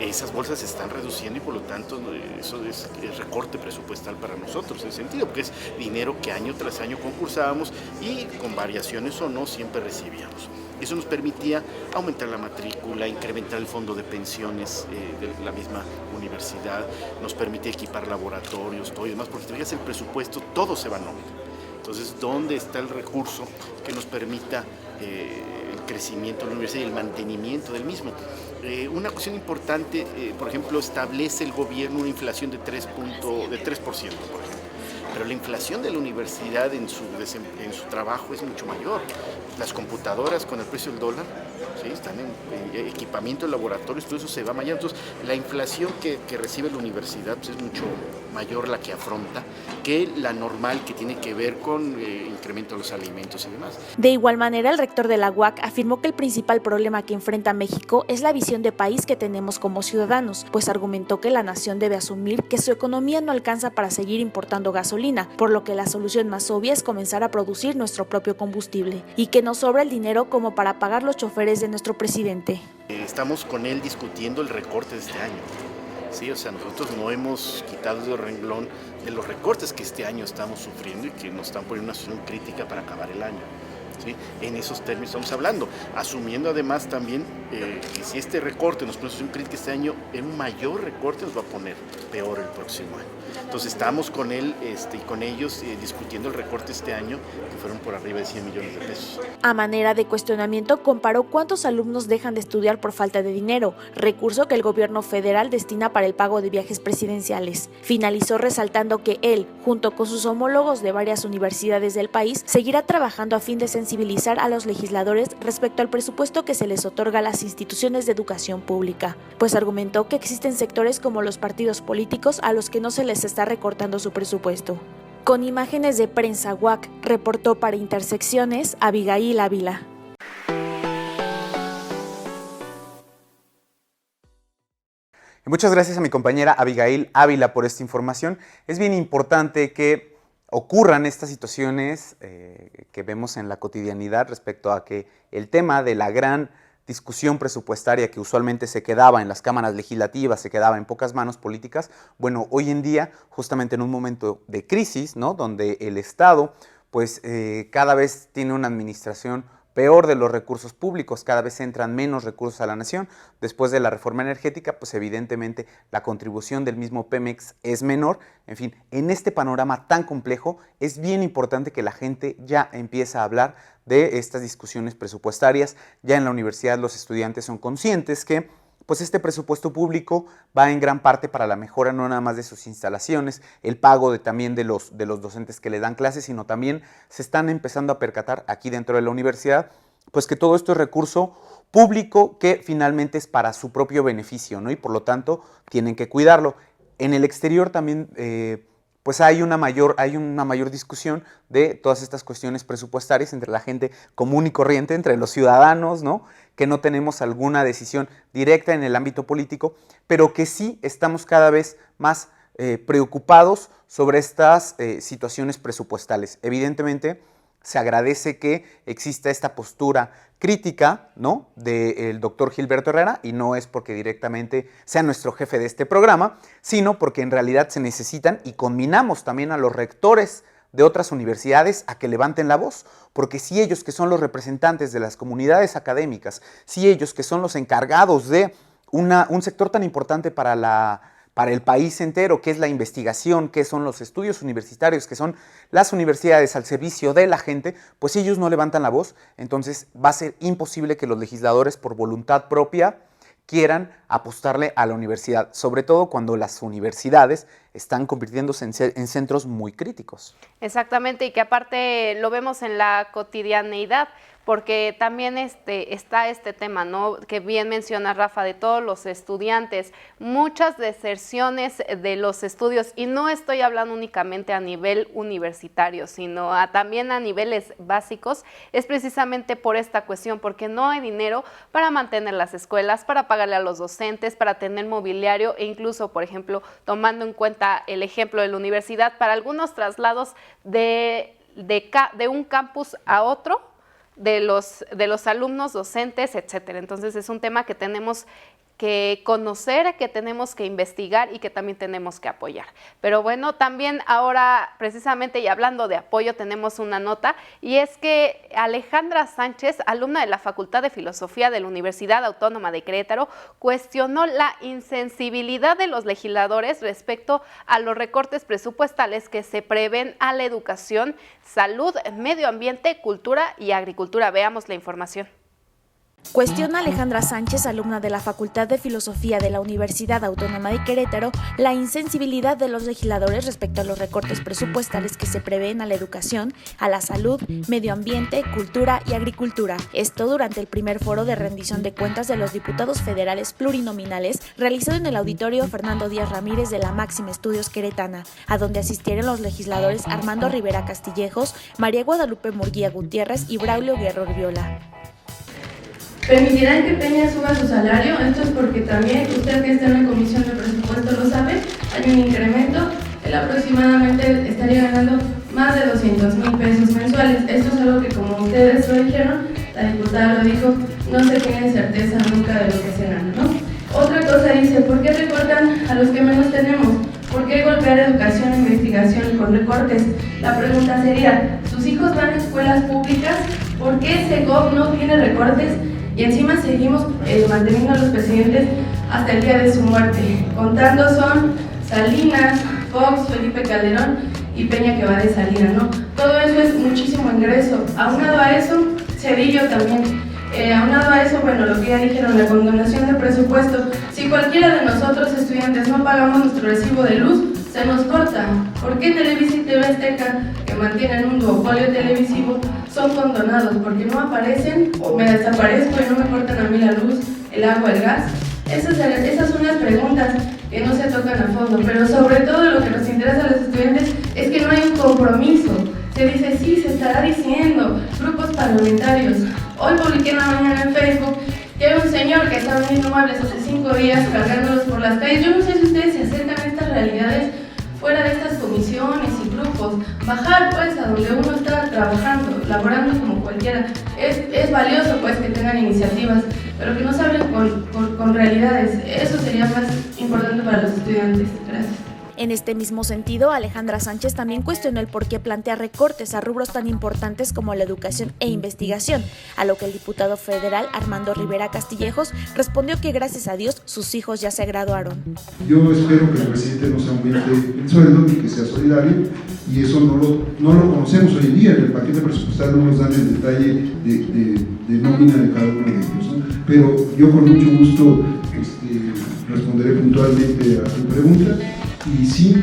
Esas bolsas se están reduciendo y por lo tanto eso es recorte presupuestal para nosotros en ese sentido, porque es dinero que año tras año concursábamos y con variaciones o no siempre recibíamos. Eso nos permitía aumentar la matrícula, incrementar el fondo de pensiones de la misma universidad, nos permitía equipar laboratorios, todo y demás, porque si te fijas el presupuesto, todo se va a nómina. Entonces, ¿dónde está el recurso que nos permita el crecimiento de la universidad y el mantenimiento del mismo? Una cuestión importante, por ejemplo, establece el gobierno una inflación de 3%, por ejemplo. Pero la inflación de la universidad en su trabajo es mucho mayor. Las computadoras con el precio del dólar, ¿sí? Están en equipamiento de laboratorios, todo eso se va mayor. Entonces, la inflación que recibe la universidad pues, es mucho mayor la que afronta que la normal que tiene que ver con incremento de los alimentos y demás. De igual manera, el rector de la UAC afirmó que el principal problema que enfrenta México es la visión de país que tenemos como ciudadanos, pues argumentó que la nación debe asumir que su economía no alcanza para seguir importando gasolina, por lo que la solución más obvia es comenzar a producir nuestro propio combustible y que nos sobra el dinero como para pagar los choferes de nuestro presidente. Estamos con él discutiendo el recorte de este año. Sí, o sea, nosotros no hemos quitado el renglón de los recortes que este año estamos sufriendo y que nos están poniendo en una situación crítica para acabar el año. ¿sí? En esos términos estamos hablando, asumiendo además también que si este recorte nos pone en crítica este año, un mayor recorte nos va a poner peor el próximo año. Entonces estamos con él y con ellos discutiendo el recorte este año, que fueron por arriba de 100 millones de pesos. A manera de cuestionamiento, comparó cuántos alumnos dejan de estudiar por falta de dinero, recurso que el gobierno federal destina para el pago de viajes presidenciales. Finalizó resaltando que él, junto con sus homólogos de varias universidades del país, seguirá trabajando a fin de sensibilizar a los legisladores respecto al presupuesto que se les otorga a las instituciones de educación pública, pues argumentó que existen sectores como los partidos políticos a los que no se les está recortando su presupuesto. Con imágenes de Prensa UAC, reportó para Intersecciones Abigail Ávila. Y muchas gracias a mi compañera Abigail Ávila por esta información. Es bien importante que ocurran estas situaciones que vemos en la cotidianidad respecto a que el tema de la gran discusión presupuestaria que usualmente se quedaba en las cámaras legislativas, se quedaba en pocas manos políticas, bueno, hoy en día, justamente en un momento de crisis, ¿no?, donde el Estado, pues cada vez tiene una administración peor de los recursos públicos, cada vez entran menos recursos a la nación. Después de la reforma energética, pues evidentemente la contribución del mismo Pemex es menor. En fin, en este panorama tan complejo es bien importante que la gente ya empiece a hablar de estas discusiones presupuestarias. Ya en la universidad los estudiantes son conscientes que pues este presupuesto público va en gran parte para la mejora no nada más de sus instalaciones, el pago también de los docentes que le dan clases, sino también se están empezando a percatar aquí dentro de la universidad, pues que todo esto es recurso público que finalmente es para su propio beneficio, ¿no? Y por lo tanto tienen que cuidarlo. En el exterior también pues hay una mayor discusión de todas estas cuestiones presupuestarias entre la gente común y corriente, entre los ciudadanos, ¿no?, que no tenemos alguna decisión directa en el ámbito político, pero que sí estamos cada vez más preocupados sobre estas situaciones presupuestales. Evidentemente, se agradece que exista esta postura crítica, ¿no?, del doctor Gilberto Herrera, y no es porque directamente sea nuestro jefe de este programa, sino porque en realidad se necesitan, y conminamos también a los rectores de otras universidades a que levanten la voz, porque si ellos, que son los representantes de las comunidades académicas, si ellos, que son los encargados de un sector tan importante para el país entero, que es la investigación, que son los estudios universitarios, que son las universidades al servicio de la gente, pues ellos no levantan la voz, entonces va a ser imposible que los legisladores por voluntad propia quieran apostarle a la universidad, sobre todo cuando las universidades están convirtiéndose en centros muy críticos. Exactamente, y que aparte lo vemos en la cotidianeidad, porque también está este tema, ¿no?, que bien menciona Rafa, de todos los estudiantes, muchas deserciones de los estudios, y no estoy hablando únicamente a nivel universitario, sino también a niveles básicos, es precisamente por esta cuestión, porque no hay dinero para mantener las escuelas, para pagarle a los docentes, para tener mobiliario, e incluso, por ejemplo, tomando en cuenta el ejemplo de la universidad, para algunos traslados de un campus a otro, de los alumnos, docentes, etcétera. Entonces es un tema que tenemos que conocer, que tenemos que investigar y que también tenemos que apoyar. Pero bueno, también ahora precisamente y hablando de apoyo tenemos una nota, y es que Alejandra Sánchez, alumna de la Facultad de Filosofía de la Universidad Autónoma de Querétaro, cuestionó la insensibilidad de los legisladores respecto a los recortes presupuestales que se prevén a la educación, salud, medio ambiente, cultura y agricultura. Veamos la información. Cuestiona Alejandra Sánchez, alumna de la Facultad de Filosofía de la Universidad Autónoma de Querétaro, la insensibilidad de los legisladores respecto a los recortes presupuestales que se prevén a la educación, a la salud, medio ambiente, cultura y agricultura. Esto durante el primer foro de rendición de cuentas de los diputados federales plurinominales realizado en el auditorio Fernando Díaz Ramírez de la Máxima Estudios Queretana, a donde asistieron los legisladores Armando Rivera Castillejos, María Guadalupe Murguía Gutiérrez y Braulio Guerrero Viola. ¿Permitirán que Peña suba su salario? Esto es porque también, usted que está en la comisión de presupuesto lo sabe, hay un incremento, él aproximadamente estaría ganando más de 200,000 pesos mensuales. Esto es algo que, como ustedes lo dijeron, la diputada lo dijo, no se tiene certeza nunca de lo que se gana, ¿no? Otra cosa dice, ¿por qué recortan a los que menos tenemos? ¿Por qué golpear educación e investigación con recortes? La pregunta sería, ¿sus hijos van a escuelas públicas? ¿Por qué Segov no tiene recortes y encima seguimos manteniendo a los presidentes hasta el día de su muerte? Contando son Salinas, Fox, Felipe Calderón y Peña, que va de salida, ¿no? Todo eso es muchísimo ingreso. Aunado a eso, Cedillo también. Aunado a eso, bueno, lo que ya dijeron, la condonación de presupuesto. Si cualquiera de nosotros, estudiantes, no pagamos nuestro recibo de luz, se nos corta. ¿Por qué Televisa y TV Azteca, que mantienen un duopolio televisivo, son condonados? Porque no aparecen, o me desaparezco y no me cortan a mí la luz, el agua, el gas. Esas son las preguntas que no se tocan a fondo, pero sobre todo lo que nos interesa a los estudiantes es que no hay un compromiso. Se dice, sí, se estará diciendo, grupos parlamentarios. Hoy publiqué en la mañana en Facebook que hay un señor que está vendiendo muebles hace 5 días cargándolos por las calles. Yo no sé si ustedes se acercan a estas realidades fuera de estas comisiones y grupos. Bajar pues a donde uno está trabajando, laborando como cualquiera. Es valioso pues que tengan iniciativas, pero que no se hablen con realidades. Eso sería más importante para los estudiantes. Gracias. En este mismo sentido, Alejandra Sánchez también cuestionó el por qué plantea recortes a rubros tan importantes como la educación e investigación, a lo que el diputado federal Armando Rivera Castillejos respondió que gracias a Dios sus hijos ya se graduaron. Yo espero que el presidente nos aumente el sueldo y que sea solidario, y eso no lo conocemos hoy en día. En el paquete presupuestal no nos dan el detalle de nómina de cada uno de ellos, ¿no? Pero yo con mucho gusto responderé puntualmente a tu pregunta. Y sí,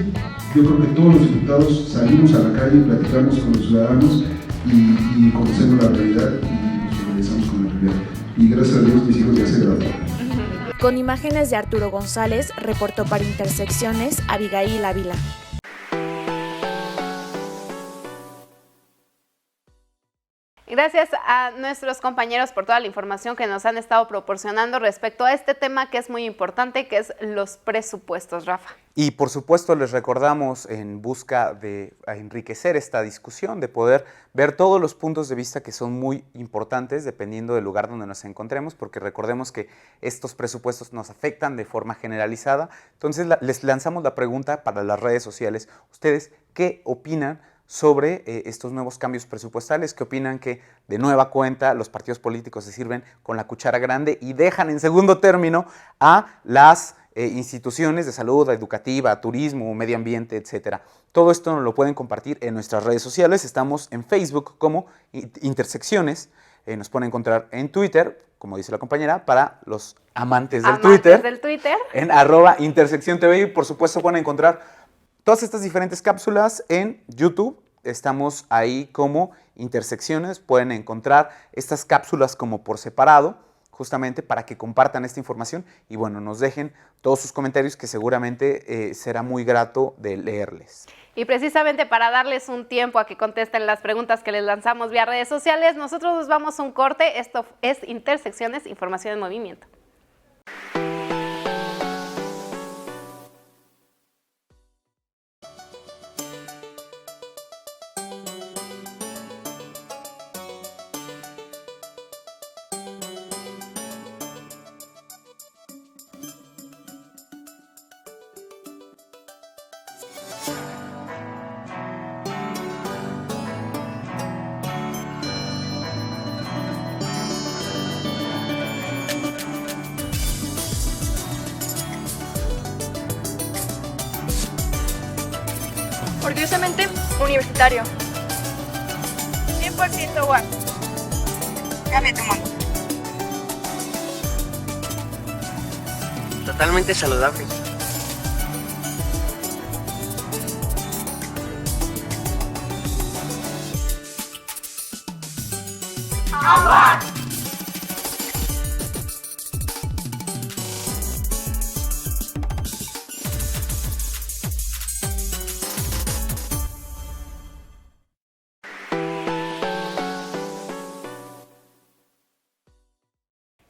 yo creo que todos los diputados salimos a la calle, platicamos con los ciudadanos y conocemos la realidad y nos organizamos con la realidad. Y gracias a Dios mis hijos ya se graduaron. Con imágenes de Arturo González, reportó para Intersecciones Abigail Ávila. Gracias a nuestros compañeros por toda la información que nos han estado proporcionando respecto a este tema que es muy importante, que es los presupuestos, Rafa. Y por supuesto les recordamos, en busca de enriquecer esta discusión, de poder ver todos los puntos de vista que son muy importantes dependiendo del lugar donde nos encontremos, porque recordemos que estos presupuestos nos afectan de forma generalizada. Entonces les lanzamos la pregunta para las redes sociales. ¿Ustedes qué opinan sobre estos nuevos cambios presupuestales? ¿Qué opinan que de nueva cuenta los partidos políticos se sirven con la cuchara grande y dejan en segundo término a las instituciones de salud, educativa, turismo, medio ambiente, etcétera? Todo esto nos lo pueden compartir en nuestras redes sociales. Estamos en Facebook como Intersecciones, nos pueden encontrar en Twitter, como dice la compañera, para los amantes del Twitter, en @intersecciontv, y por supuesto pueden encontrar todas estas diferentes cápsulas en YouTube. Estamos ahí como Intersecciones. Pueden encontrar estas cápsulas como por separado, justamente para que compartan esta información y bueno, nos dejen todos sus comentarios, que seguramente será muy grato de leerles. Y precisamente para darles un tiempo a que contesten las preguntas que les lanzamos vía redes sociales, nosotros nos vamos a un corte. Esto es Intersecciones, información en movimiento. Orgullosamente universitario. 100% UAM. Dame tu mano. Totalmente saludable. ¡Agua!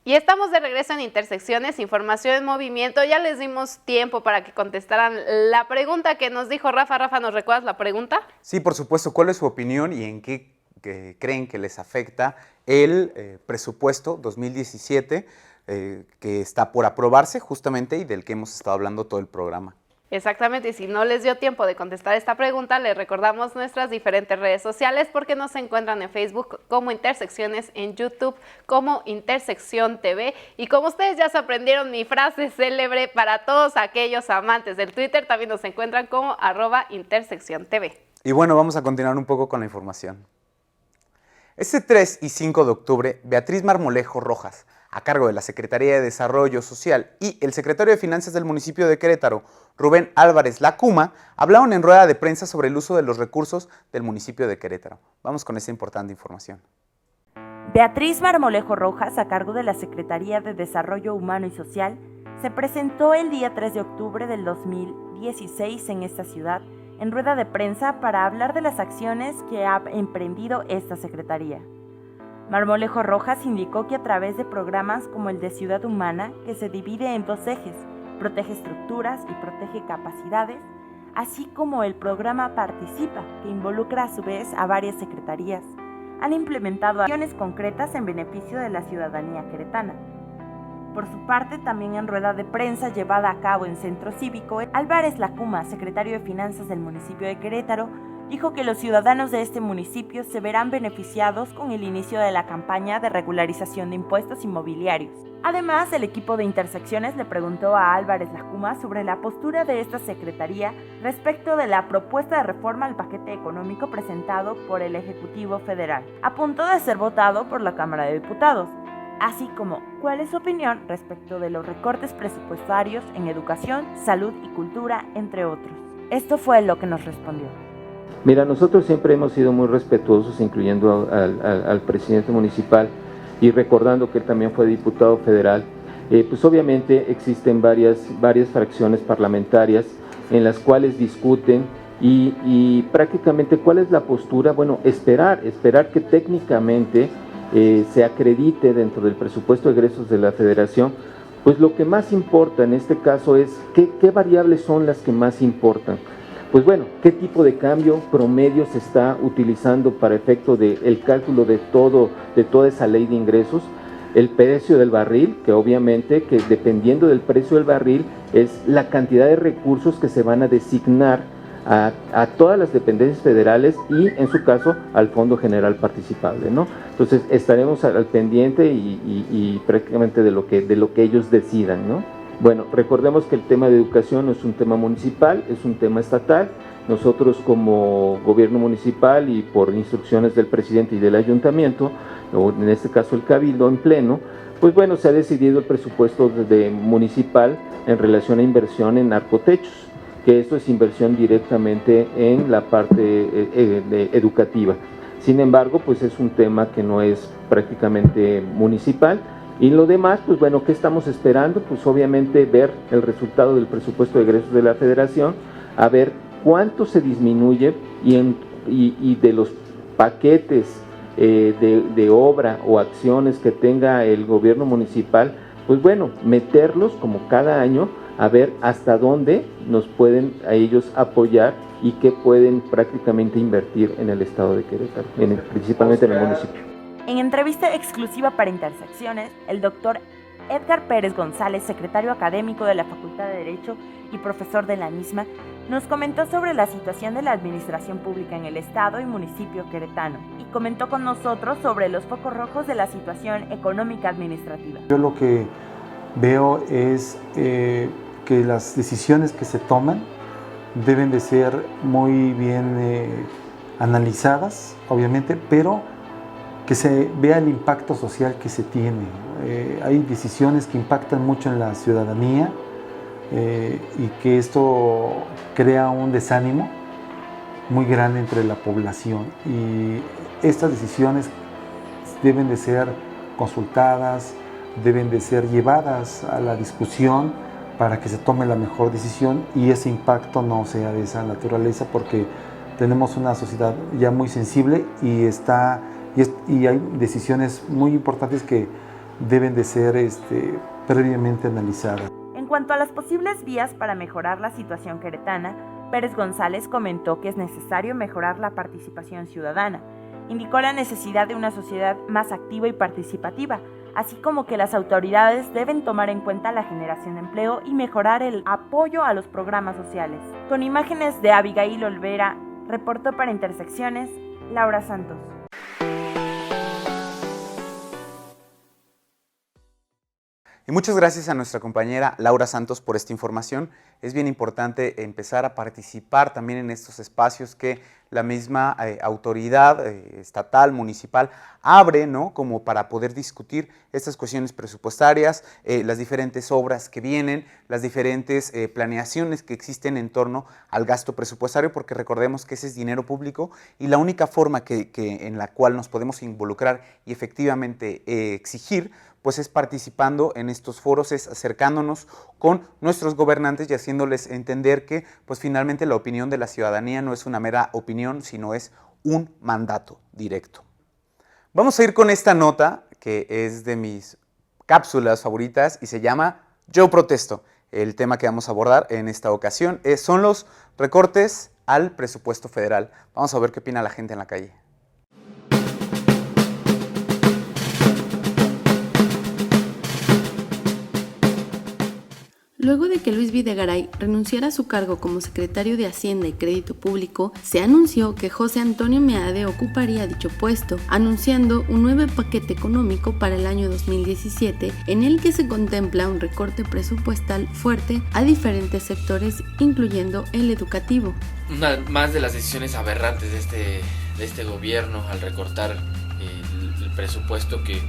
Y estamos de regreso en Intersecciones, información en movimiento. Ya les dimos tiempo para que contestaran la pregunta que nos dijo Rafa. Rafa, ¿nos recuerdas la pregunta? Sí, por supuesto. ¿Cuál es su opinión y en qué creen que les afecta el presupuesto 2017 que está por aprobarse justamente y del que hemos estado hablando todo el programa? Exactamente, y si no les dio tiempo de contestar esta pregunta, les recordamos nuestras diferentes redes sociales porque nos encuentran en Facebook como Intersecciones, en YouTube como Intersección TV, y como ustedes ya se aprendieron mi frase célebre para todos aquellos amantes del Twitter, también nos encuentran como @IntersecciónTV. Y bueno, vamos a continuar un poco con la información. Este 3 y 5 de octubre, Beatriz Marmolejo Rojas, a cargo de la Secretaría de Desarrollo Social, y el secretario de Finanzas del municipio de Querétaro, Rubén Álvarez Lacuma, hablaron en rueda de prensa sobre el uso de los recursos del municipio de Querétaro. Vamos con esta importante información. Beatriz Marmolejo Rojas, a cargo de la Secretaría de Desarrollo Humano y Social, se presentó el día 3 de octubre del 2016 en esta ciudad, en rueda de prensa para hablar de las acciones que ha emprendido esta secretaría. Marmolejo Rojas indicó que a través de programas como el de Ciudad Humana, que se divide en 2 ejes, protege estructuras y protege capacidades, así como el programa Participa, que involucra a su vez a varias secretarías, han implementado acciones concretas en beneficio de la ciudadanía queretana. Por su parte, también en rueda de prensa llevada a cabo en Centro Cívico, Álvarez Lacuma, secretario de Finanzas del municipio de Querétaro, dijo que los ciudadanos de este municipio se verán beneficiados con el inicio de la campaña de regularización de impuestos inmobiliarios. Además, el equipo de Intersecciones le preguntó a Álvarez Lacuma sobre la postura de esta secretaría respecto de la propuesta de reforma al paquete económico presentado por el Ejecutivo Federal, a punto de ser votado por la Cámara de Diputados, así como cuál es su opinión respecto de los recortes presupuestarios en educación, salud y cultura, entre otros. Esto fue lo que nos respondió. Mira, nosotros siempre hemos sido muy respetuosos, incluyendo al presidente municipal, y recordando que él también fue diputado federal. Pues obviamente existen varias fracciones parlamentarias en las cuales discuten y prácticamente cuál es la postura. Bueno, esperar que técnicamente se acredite dentro del presupuesto de egresos de la federación. Pues lo que más importa en este caso es qué variables son las que más importan. Pues bueno, ¿qué tipo de cambio promedio se está utilizando para efecto del cálculo de toda esa ley de ingresos? El precio del barril, que obviamente que dependiendo del precio del barril es la cantidad de recursos que se van a designar a todas las dependencias federales y en su caso al Fondo General Participable, ¿no? Entonces estaremos al pendiente y prácticamente de lo que ellos decidan, ¿no? Bueno, recordemos que el tema de educación no es un tema municipal, es un tema estatal. Nosotros como gobierno municipal y por instrucciones del presidente y del ayuntamiento, o en este caso el cabildo en pleno, pues bueno, se ha decidido el presupuesto municipal en relación a inversión en narcotechos, que esto es inversión directamente en la parte educativa. Sin embargo, pues es un tema que no es prácticamente municipal. Y lo demás, pues bueno, ¿qué estamos esperando? Pues obviamente ver el resultado del presupuesto de egresos de la federación, a ver cuánto se disminuye y de los paquetes de obra o acciones que tenga el gobierno municipal, pues bueno, meterlos como cada año a ver hasta dónde nos pueden a ellos apoyar y qué pueden prácticamente invertir en el estado de Querétaro, principalmente en el municipio. En entrevista exclusiva para Intersecciones, el doctor Edgar Pérez González, secretario académico de la Facultad de Derecho y profesor de la misma, nos comentó sobre la situación de la administración pública en el estado y municipio queretano y comentó con nosotros sobre los focos rojos de la situación económica administrativa. Yo lo que veo es que las decisiones que se toman deben de ser muy bien analizadas, obviamente, pero que se vea el impacto social que se tiene. Hay decisiones que impactan mucho en la ciudadanía y que esto crea un desánimo muy grande entre la población. Y estas decisiones deben de ser consultadas, deben de ser llevadas a la discusión para que se tome la mejor decisión y ese impacto no sea de esa naturaleza, porque tenemos una sociedad ya muy sensible y hay decisiones muy importantes que deben de ser previamente analizadas. En cuanto a las posibles vías para mejorar la situación queretana, Pérez González comentó que es necesario mejorar la participación ciudadana. Indicó la necesidad de una sociedad más activa y participativa, así como que las autoridades deben tomar en cuenta la generación de empleo y mejorar el apoyo a los programas sociales. Con imágenes de Abigail Olvera, reportó para Intersecciones, Laura Santos. Y muchas gracias a nuestra compañera Laura Santos por esta información. Es bien importante empezar a participar también en estos espacios que la misma autoridad estatal, municipal, abre, ¿no?, como para poder discutir estas cuestiones presupuestarias, las diferentes obras que vienen, las diferentes planeaciones que existen en torno al gasto presupuestario, porque recordemos que ese es dinero público y la única forma en la cual nos podemos involucrar y efectivamente exigir, pues es participando en estos foros, es acercándonos con nuestros gobernantes y haciéndoles entender que pues finalmente la opinión de la ciudadanía no es una mera opinión, sino es un mandato directo. Vamos a ir con esta nota que es de mis cápsulas favoritas y se llama Yo Protesto. El tema que vamos a abordar en esta ocasión son los recortes al presupuesto federal. Vamos a ver qué opina la gente en la calle. Luego de que Luis Videgaray renunciara a su cargo como secretario de Hacienda y Crédito Público, se anunció que José Antonio Meade ocuparía dicho puesto, anunciando un nuevo paquete económico para el año 2017 en el que se contempla un recorte presupuestal fuerte a diferentes sectores, incluyendo el educativo. Una más de las decisiones aberrantes de este gobierno al recortar el presupuesto que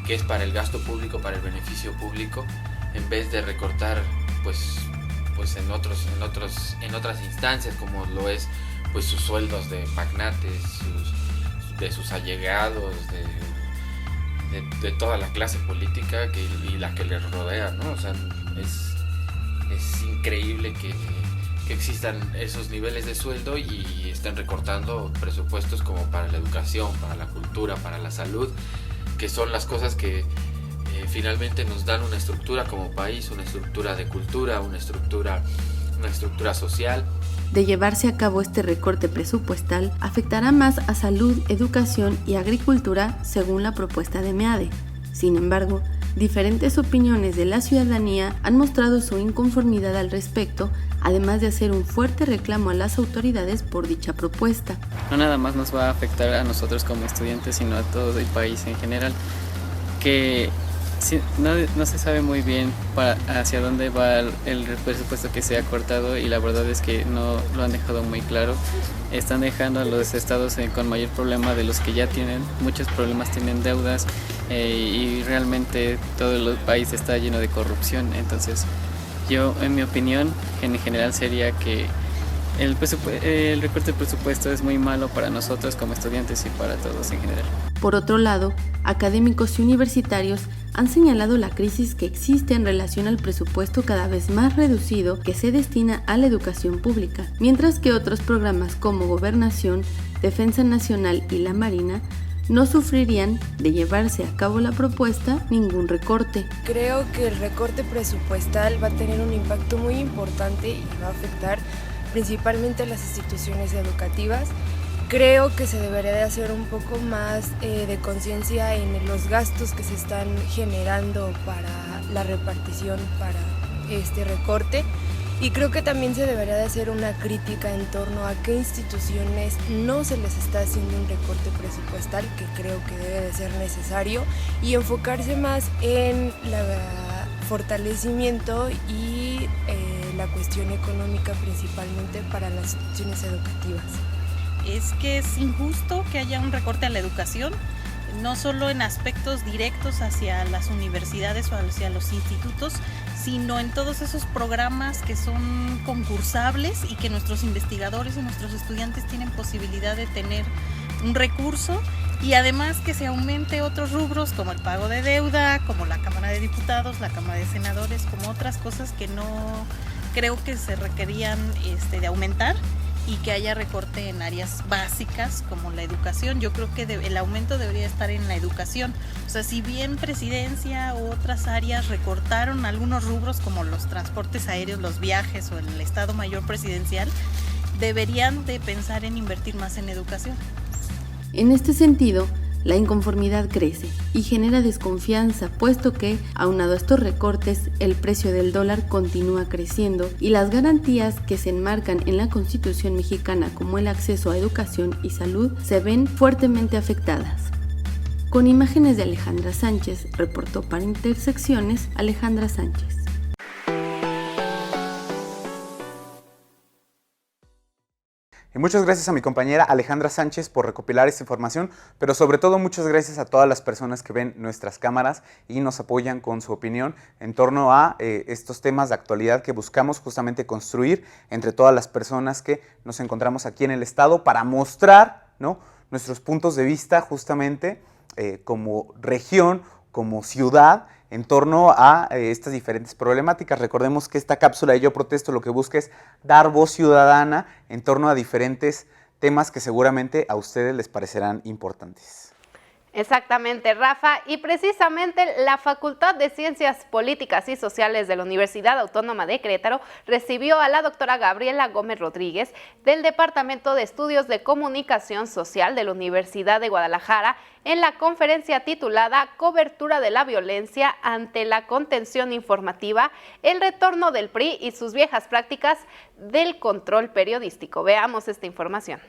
es para el gasto público, para el beneficio público, en vez de recortar pues en otras instancias, como lo es pues sus sueldos de magnates, de sus allegados, de toda la clase política y la que les rodea, ¿no? O sea, es increíble que existan esos niveles de sueldo y estén recortando presupuestos como para la educación, para la cultura, para la salud, que son las cosas que finalmente nos dan una estructura como país, una estructura de cultura, una estructura social. De llevarse a cabo este recorte presupuestal, afectará más a salud, educación y agricultura, según la propuesta de Meade. Sin embargo, diferentes opiniones de la ciudadanía han mostrado su inconformidad al respecto, además de hacer un fuerte reclamo a las autoridades por dicha propuesta. No nada más nos va a afectar a nosotros como estudiantes, sino a todo el país en general, que no se sabe muy bien hacia dónde va el presupuesto que se ha cortado, y la verdad es que no lo han dejado muy claro. Están dejando a los estados con mayor problema de los que ya tienen. Muchos problemas, tienen deudas y realmente todo el país está lleno de corrupción. Entonces yo, en mi opinión, en general sería que el recorte del presupuesto es muy malo para nosotros como estudiantes y para todos en general. Por otro lado, académicos y universitarios han señalado la crisis que existe en relación al presupuesto cada vez más reducido que se destina a la educación pública, mientras que otros programas como Gobernación, Defensa Nacional y la Marina no sufrirían, de llevarse a cabo la propuesta, ningún recorte. Creo que el recorte presupuestal va a tener un impacto muy importante y va a afectar principalmente a las instituciones educativas. Creo que se debería de hacer un poco más de conciencia en los gastos que se están generando para la repartición, para este recorte, y creo que también se debería de hacer una crítica en torno a qué instituciones no se les está haciendo un recorte presupuestal, que creo que debe de ser necesario, y enfocarse más en el fortalecimiento y la cuestión económica, principalmente para las instituciones educativas. Es que es injusto que haya un recorte a la educación, no solo en aspectos directos hacia las universidades o hacia los institutos, sino en todos esos programas que son concursables y que nuestros investigadores y nuestros estudiantes tienen posibilidad de tener un recurso, y además que se aumente otros rubros como el pago de deuda, como la Cámara de Diputados, la Cámara de Senadores, como otras cosas que no creo que se requerían de aumentar, y que haya recorte en áreas básicas como la educación. Yo creo que el aumento debería estar en la educación. O sea, si bien Presidencia u otras áreas recortaron algunos rubros como los transportes aéreos, los viajes o el Estado Mayor Presidencial, deberían de pensar en invertir más en educación. En este sentido, la inconformidad crece y genera desconfianza, puesto que, aunado a estos recortes, el precio del dólar continúa creciendo y las garantías que se enmarcan en la Constitución mexicana, como el acceso a educación y salud, se ven fuertemente afectadas. Con imágenes de Alejandra Sánchez, reportó para Intersecciones Alejandra Sánchez. Y muchas gracias a mi compañera Alejandra Sánchez por recopilar esta información, pero sobre todo muchas gracias a todas las personas que ven nuestras cámaras y nos apoyan con su opinión en torno a estos temas de actualidad que buscamos justamente construir entre todas las personas que nos encontramos aquí en el estado para mostrar, ¿no?, nuestros puntos de vista justamente como región, como ciudad, en torno a estas diferentes problemáticas. Recordemos que esta cápsula de Yo Protesto lo que busca es dar voz ciudadana en torno a diferentes temas que seguramente a ustedes les parecerán importantes. Exactamente, Rafa, y precisamente la Facultad de Ciencias Políticas y Sociales de la Universidad Autónoma de Querétaro recibió a la doctora Gabriela Gómez Rodríguez del Departamento de Estudios de Comunicación Social de la Universidad de Guadalajara en la conferencia titulada Cobertura de la violencia ante la contención informativa, el retorno del PRI y sus viejas prácticas del control periodístico. Veamos esta información.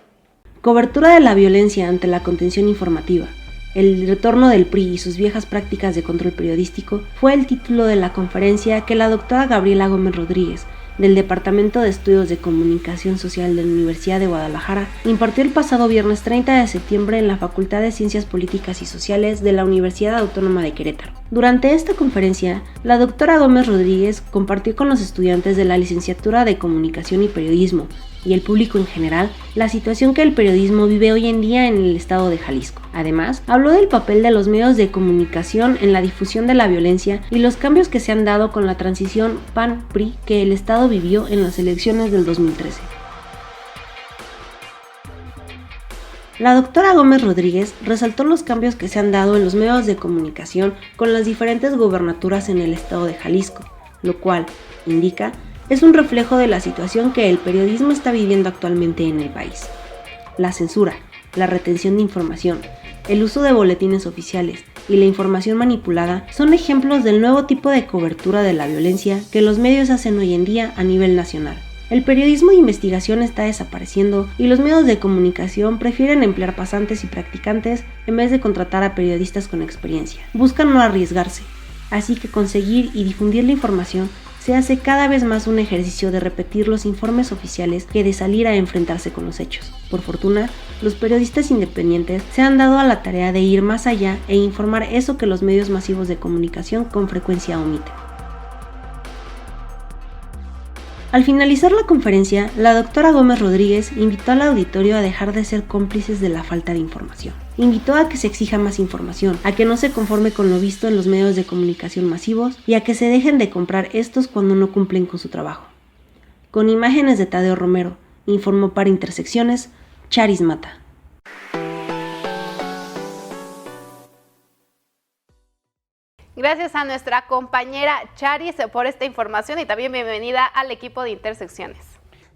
Cobertura de la violencia ante la contención informativa, el retorno del PRI y sus viejas prácticas de control periodístico fue el título de la conferencia que la doctora Gabriela Gómez Rodríguez, del Departamento de Estudios de Comunicación Social de la Universidad de Guadalajara, impartió el pasado viernes 30 de septiembre en la Facultad de Ciencias Políticas y Sociales de la Universidad Autónoma de Querétaro. Durante esta conferencia, la doctora Gómez Rodríguez compartió con los estudiantes de la Licenciatura de Comunicación y Periodismo y el público en general la situación que el periodismo vive hoy en día en el estado de Jalisco. Además, habló del papel de los medios de comunicación en la difusión de la violencia y los cambios que se han dado con la transición PAN-PRI que el estado vivió en las elecciones del 2013. La doctora Gómez Rodríguez resaltó los cambios que se han dado en los medios de comunicación con las diferentes gubernaturas en el estado de Jalisco, lo cual, indica, es un reflejo de la situación que el periodismo está viviendo actualmente en el país. La censura, la retención de información, el uso de boletines oficiales y la información manipulada son ejemplos del nuevo tipo de cobertura de la violencia que los medios hacen hoy en día a nivel nacional. El periodismo de investigación está desapareciendo y los medios de comunicación prefieren emplear pasantes y practicantes en vez de contratar a periodistas con experiencia. Buscan no arriesgarse, así que conseguir y difundir la información se hace cada vez más un ejercicio de repetir los informes oficiales que de salir a enfrentarse con los hechos. Por fortuna, los periodistas independientes se han dado a la tarea de ir más allá e informar eso que los medios masivos de comunicación con frecuencia omiten. Al finalizar la conferencia, la doctora Gómez Rodríguez invitó al auditorio a dejar de ser cómplices de la falta de información. Invitó a que se exija más información, a que no se conforme con lo visto en los medios de comunicación masivos y a que se dejen de comprar estos cuando no cumplen con su trabajo. Con imágenes de Tadeo Romero, informó para Intersecciones, Charis Mata. Gracias a nuestra compañera Charis por esta información y también bienvenida al equipo de Intersecciones.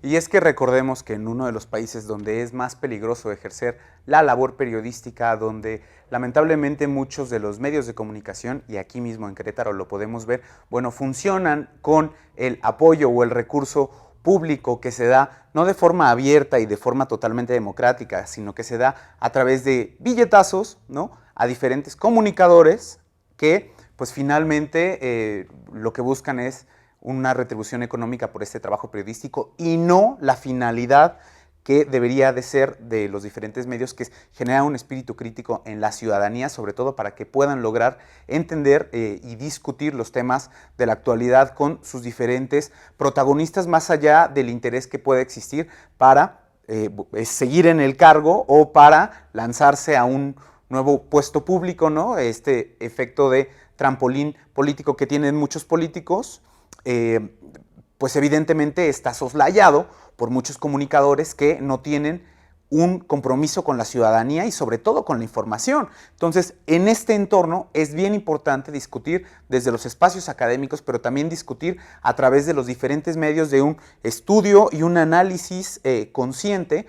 Y es que recordemos que en uno de los países donde es más peligroso ejercer la labor periodística, donde lamentablemente muchos de los medios de comunicación, y aquí mismo en Querétaro lo podemos ver, bueno, funcionan con el apoyo o el recurso público que se da no de forma abierta y de forma totalmente democrática, sino que se da a través de billetazos, ¿no?, a diferentes comunicadores que pues finalmente lo que buscan es una retribución económica por este trabajo periodístico y no la finalidad que debería de ser de los diferentes medios, que es generar un espíritu crítico en la ciudadanía, sobre todo para que puedan lograr entender y discutir los temas de la actualidad con sus diferentes protagonistas, más allá del interés que pueda existir para seguir en el cargo o para lanzarse a un nuevo puesto público, ¿no? Este efecto de trampolín político que tienen muchos políticos, pues evidentemente está soslayado por muchos comunicadores que no tienen un compromiso con la ciudadanía y sobre todo con la información. Entonces, en este entorno es bien importante discutir desde los espacios académicos, pero también discutir a través de los diferentes medios de un estudio y un análisis consciente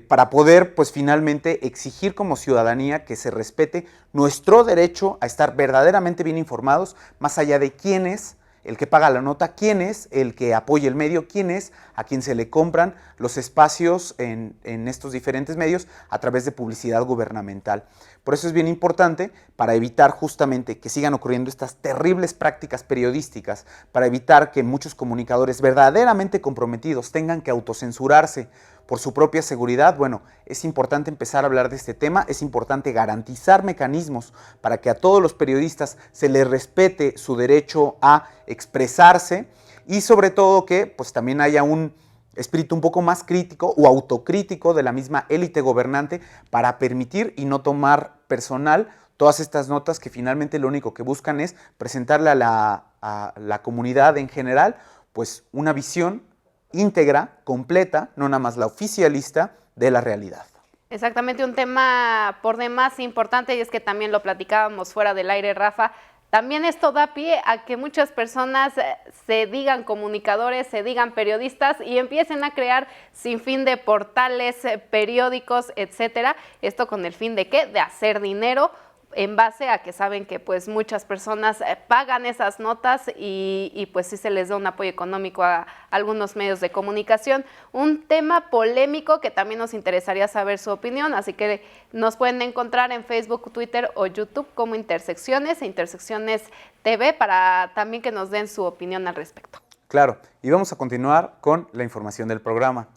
para poder pues finalmente exigir como ciudadanía que se respete nuestro derecho a estar verdaderamente bien informados, más allá de quién es el que paga la nota, quién es el que apoya el medio, quién es a quien se le compran los espacios en estos diferentes medios a través de publicidad gubernamental. Por eso es bien importante, para evitar justamente que sigan ocurriendo estas terribles prácticas periodísticas, para evitar que muchos comunicadores verdaderamente comprometidos tengan que autocensurarse por su propia seguridad. Bueno, es importante empezar a hablar de este tema, es importante garantizar mecanismos para que a todos los periodistas se les respete su derecho a expresarse y sobre todo que pues también haya un espíritu un poco más crítico o autocrítico de la misma élite gobernante para permitir y no tomar personal todas estas notas que finalmente lo único que buscan es presentarle a la comunidad en general pues una visión íntegra, completa, no nada más la oficialista de la realidad. Exactamente, un tema por demás importante y es que también lo platicábamos fuera del aire, Rafa. También esto da pie a que muchas personas se digan comunicadores, se digan periodistas y empiecen a crear sin fin de portales, periódicos, etcétera. Esto con el fin de ¿qué? De hacer dinero en base a que saben que pues muchas personas pagan esas notas y pues sí se les da un apoyo económico a algunos medios de comunicación. Un tema polémico que también nos interesaría saber su opinión, así que nos pueden encontrar en Facebook, Twitter o YouTube como Intersecciones e Intersecciones TV para también que nos den su opinión al respecto. Claro, y vamos a continuar con la información del programa.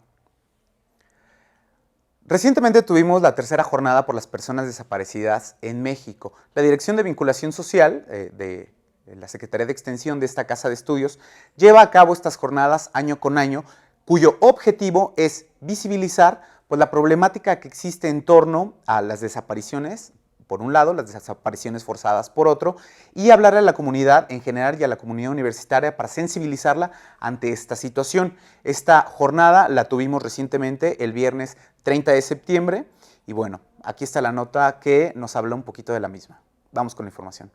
Recientemente tuvimos la tercera jornada por las personas desaparecidas en México. La Dirección de Vinculación Social de la Secretaría de Extensión de esta Casa de Estudios lleva a cabo estas jornadas año con año, cuyo objetivo es visibilizar pues, la problemática que existe en torno a las desapariciones, por un lado, las desapariciones forzadas por otro, y hablarle a la comunidad en general y a la comunidad universitaria para sensibilizarla ante esta situación. Esta jornada la tuvimos recientemente el viernes 30 de septiembre y bueno, aquí está la nota que nos habla un poquito de la misma. Vamos con la información.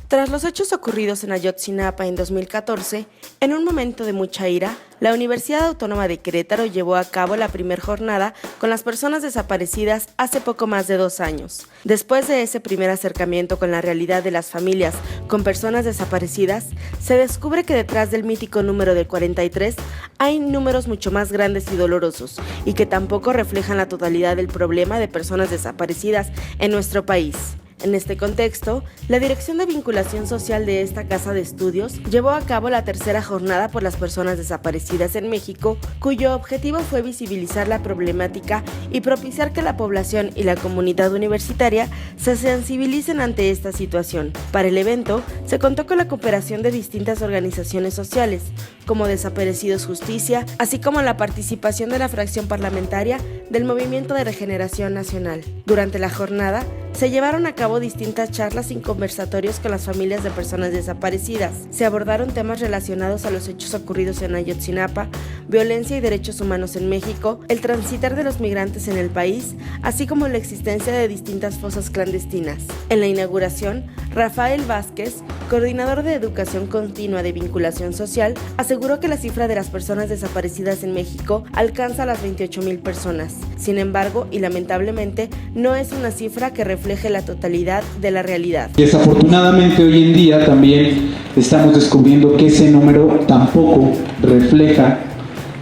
Tras los hechos ocurridos en Ayotzinapa en 2014, en un momento de mucha ira, la Universidad Autónoma de Querétaro llevó a cabo la primera jornada con las personas desaparecidas hace poco más de 2 años. Después de ese primer acercamiento con la realidad de las familias con personas desaparecidas, se descubre que detrás del mítico número del 43 hay números mucho más grandes y dolorosos y que tampoco reflejan la totalidad del problema de personas desaparecidas en nuestro país. En este contexto, la Dirección de Vinculación Social de esta Casa de Estudios llevó a cabo la tercera jornada por las personas desaparecidas en México, cuyo objetivo fue visibilizar la problemática y propiciar que la población y la comunidad universitaria se sensibilicen ante esta situación. Para el evento, se contó con la cooperación de distintas organizaciones sociales, como Desaparecidos Justicia, así como la participación de la fracción parlamentaria del Movimiento de Regeneración Nacional. Durante la jornada, se llevaron a cabo distintas charlas y conversatorios con las familias de personas desaparecidas. Se abordaron temas relacionados a los hechos ocurridos en Ayotzinapa, violencia y derechos humanos en México, el transitar de los migrantes en el país, así como la existencia de distintas fosas clandestinas. En la inauguración, Rafael Vázquez, coordinador de Educación Continua de Vinculación Social, aseguró que la cifra de las personas desaparecidas en México alcanza las 28,000 personas. Sin embargo, y lamentablemente, no es una cifra que refleje la totalidad de la realidad. Desafortunadamente hoy en día también estamos descubriendo que ese número tampoco refleja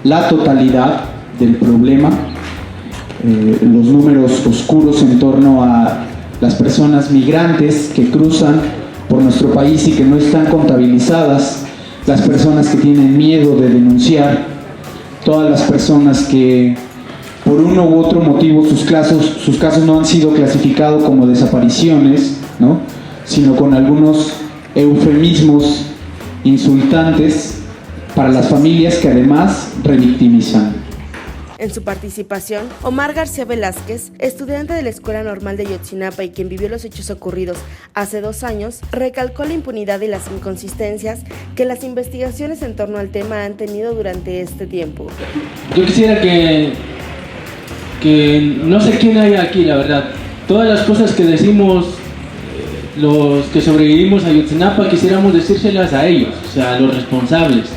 la totalidad del problema. Los números oscuros en torno a las personas migrantes que cruzan por nuestro país y que no están contabilizadas, las personas que tienen miedo de denunciar, todas las personas que por uno u otro motivo sus casos no han sido clasificados como desapariciones, ¿no? Sino con algunos eufemismos insultantes para las familias que además revictimizan. En su participación, Omar García Velázquez, estudiante de la Escuela Normal de Ayotzinapa y quien vivió los hechos ocurridos hace 2 años, recalcó la impunidad y las inconsistencias que las investigaciones en torno al tema han tenido durante este tiempo. Yo quisiera que no sé quién hay aquí, la verdad. Todas las cosas que decimos los que sobrevivimos a Ayotzinapa, quisiéramos decírselas a ellos, o sea, a los responsables,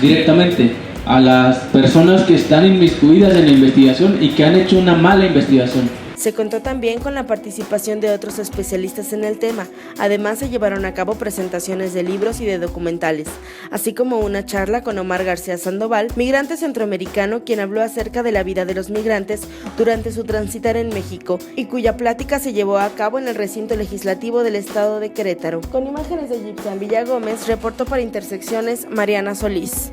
directamente. a las personas que están inmiscuidas en la investigación y que han hecho una mala investigación. Se contó también con la participación de otros especialistas en el tema. Además, se llevaron a cabo presentaciones de libros y de documentales, así como una charla con Omar García Sandoval, migrante centroamericano, quien habló acerca de la vida de los migrantes durante su transitar en México y cuya plática se llevó a cabo en el recinto legislativo del estado de Querétaro. Con imágenes de Gibson Villagómez, reportó para Intersecciones Mariana Solís.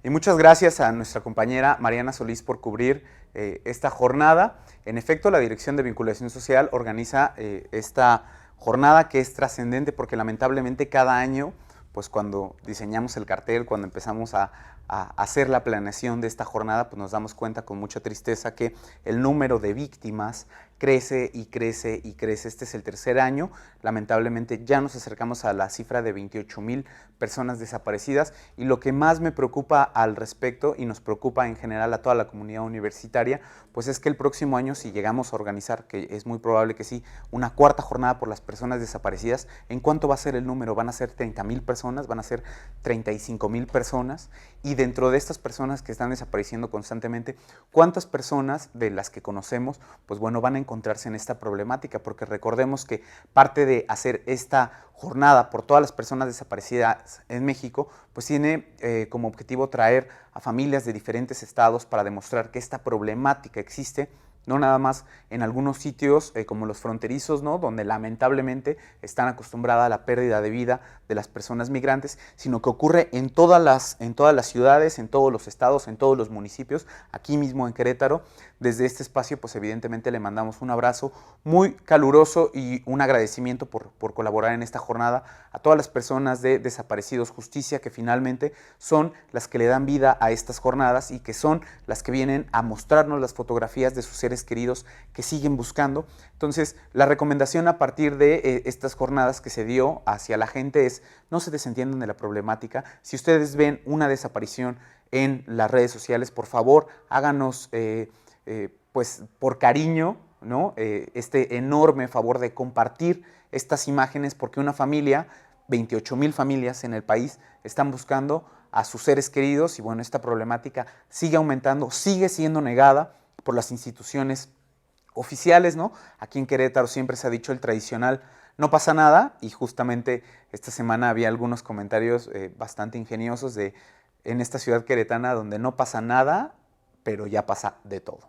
Y muchas gracias a nuestra compañera Mariana Solís por cubrir esta jornada. En efecto, la Dirección de Vinculación Social organiza esta jornada que es trascendente porque lamentablemente cada año, pues cuando diseñamos el cartel, cuando empezamos a hacer la planeación de esta jornada, pues nos damos cuenta con mucha tristeza que el número de víctimas crece y crece y crece. Este es el tercer año, lamentablemente ya nos acercamos a la cifra de 28,000 personas desaparecidas y lo que más me preocupa al respecto y nos preocupa en general a toda la comunidad universitaria, pues es que el próximo año, si llegamos a organizar, que es muy probable que sí, una cuarta jornada por las personas desaparecidas, ¿en cuánto va a ser el número? ¿Van a ser 30,000 personas? ¿Van a ser 35,000 personas? Y dentro de estas personas que están desapareciendo constantemente, ¿cuántas personas de las que conocemos, pues bueno, van a encontrarse en esta problemática? Porque recordemos que parte de hacer esta jornada por todas las personas desaparecidas en México, pues tiene como objetivo traer a familias de diferentes estados para demostrar que esta problemática existe, no nada más en algunos sitios como los fronterizos, ¿no?, donde lamentablemente están acostumbradas a la pérdida de vida de las personas migrantes, sino que ocurre en todas las ciudades, en todos los estados, en todos los municipios, aquí mismo en Querétaro. Desde este espacio, pues evidentemente le mandamos un abrazo muy caluroso y un agradecimiento por colaborar en esta jornada a todas las personas de Desaparecidos Justicia, que finalmente son las que le dan vida a estas jornadas y que son las que vienen a mostrarnos las fotografías de sus seres queridos que siguen buscando. Entonces, la recomendación a partir de estas jornadas que se dio hacia la gente es: no se desentiendan de la problemática. Si ustedes ven una desaparición en las redes sociales, por favor, háganos, pues por cariño, ¿no?, este enorme favor de compartir estas imágenes, porque una familia, 28,000 familias en el país, están buscando a sus seres queridos y bueno, esta problemática sigue aumentando, sigue siendo negada por las instituciones oficiales, ¿no? Aquí en Querétaro siempre se ha dicho el tradicional no pasa nada, y justamente esta semana había algunos comentarios bastante ingeniosos en esta ciudad queretana donde no pasa nada, pero ya pasa de todo.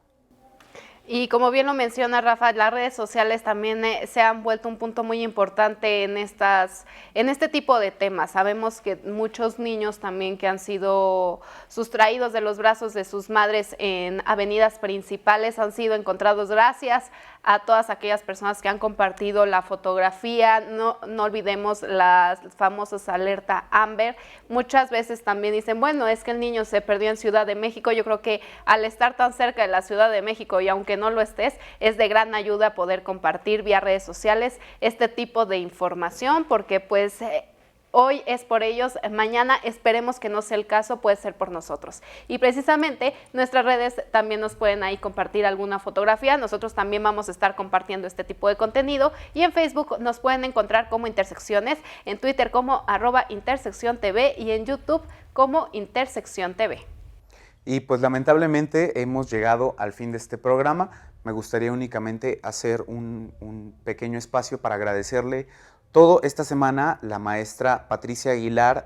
Y como bien lo menciona Rafa, las redes sociales también se han vuelto un punto muy importante en este tipo de temas. Sabemos que muchos niños también que han sido sustraídos de los brazos de sus madres en avenidas principales han sido encontrados gracias a todas aquellas personas que han compartido la fotografía. No olvidemos las famosas alerta Amber. Muchas veces también dicen, bueno, es que el niño se perdió en Ciudad de México. Yo creo que al estar tan cerca de la Ciudad de México, y aunque no lo estés, es de gran ayuda poder compartir vía redes sociales este tipo de información, porque pues hoy es por ellos, mañana esperemos que no sea el caso, puede ser por nosotros. Y precisamente nuestras redes también nos pueden ahí compartir alguna fotografía. Nosotros también vamos a estar compartiendo este tipo de contenido, y en Facebook nos pueden encontrar como Intersecciones, en Twitter como @intersecciontv y en YouTube como Intersección TV. Y pues lamentablemente hemos llegado al fin de este programa. Me gustaría únicamente hacer un pequeño espacio para agradecerle todo esta semana la maestra Patricia Aguilar,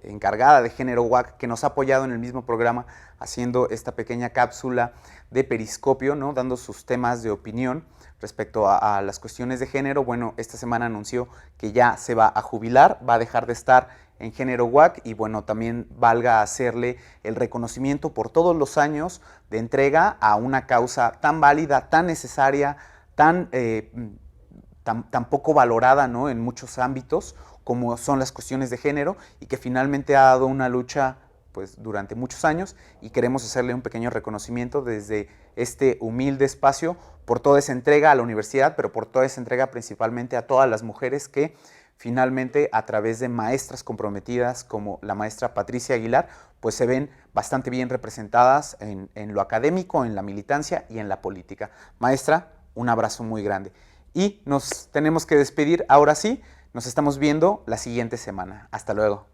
encargada de Género UAC, que nos ha apoyado en el mismo programa haciendo esta pequeña cápsula de Periscopio, ¿no?, dando sus temas de opinión respecto a las cuestiones de género. Bueno, esta semana anunció que ya se va a jubilar, va a dejar de estar en Género UAC, y bueno, también valga hacerle el reconocimiento por todos los años de entrega a una causa tan válida, tan necesaria, tan poco valorada, ¿no?, en muchos ámbitos, como son las cuestiones de género, y que finalmente ha dado una lucha pues durante muchos años, y queremos hacerle un pequeño reconocimiento desde este humilde espacio por toda esa entrega a la universidad, pero por toda esa entrega principalmente a todas las mujeres que finalmente, a través de maestras comprometidas como la maestra Patricia Aguilar, pues se ven bastante bien representadas en lo académico, en la militancia y en la política. Maestra, un abrazo muy grande. Y nos tenemos que despedir ahora sí. Nos estamos viendo la siguiente semana. Hasta luego.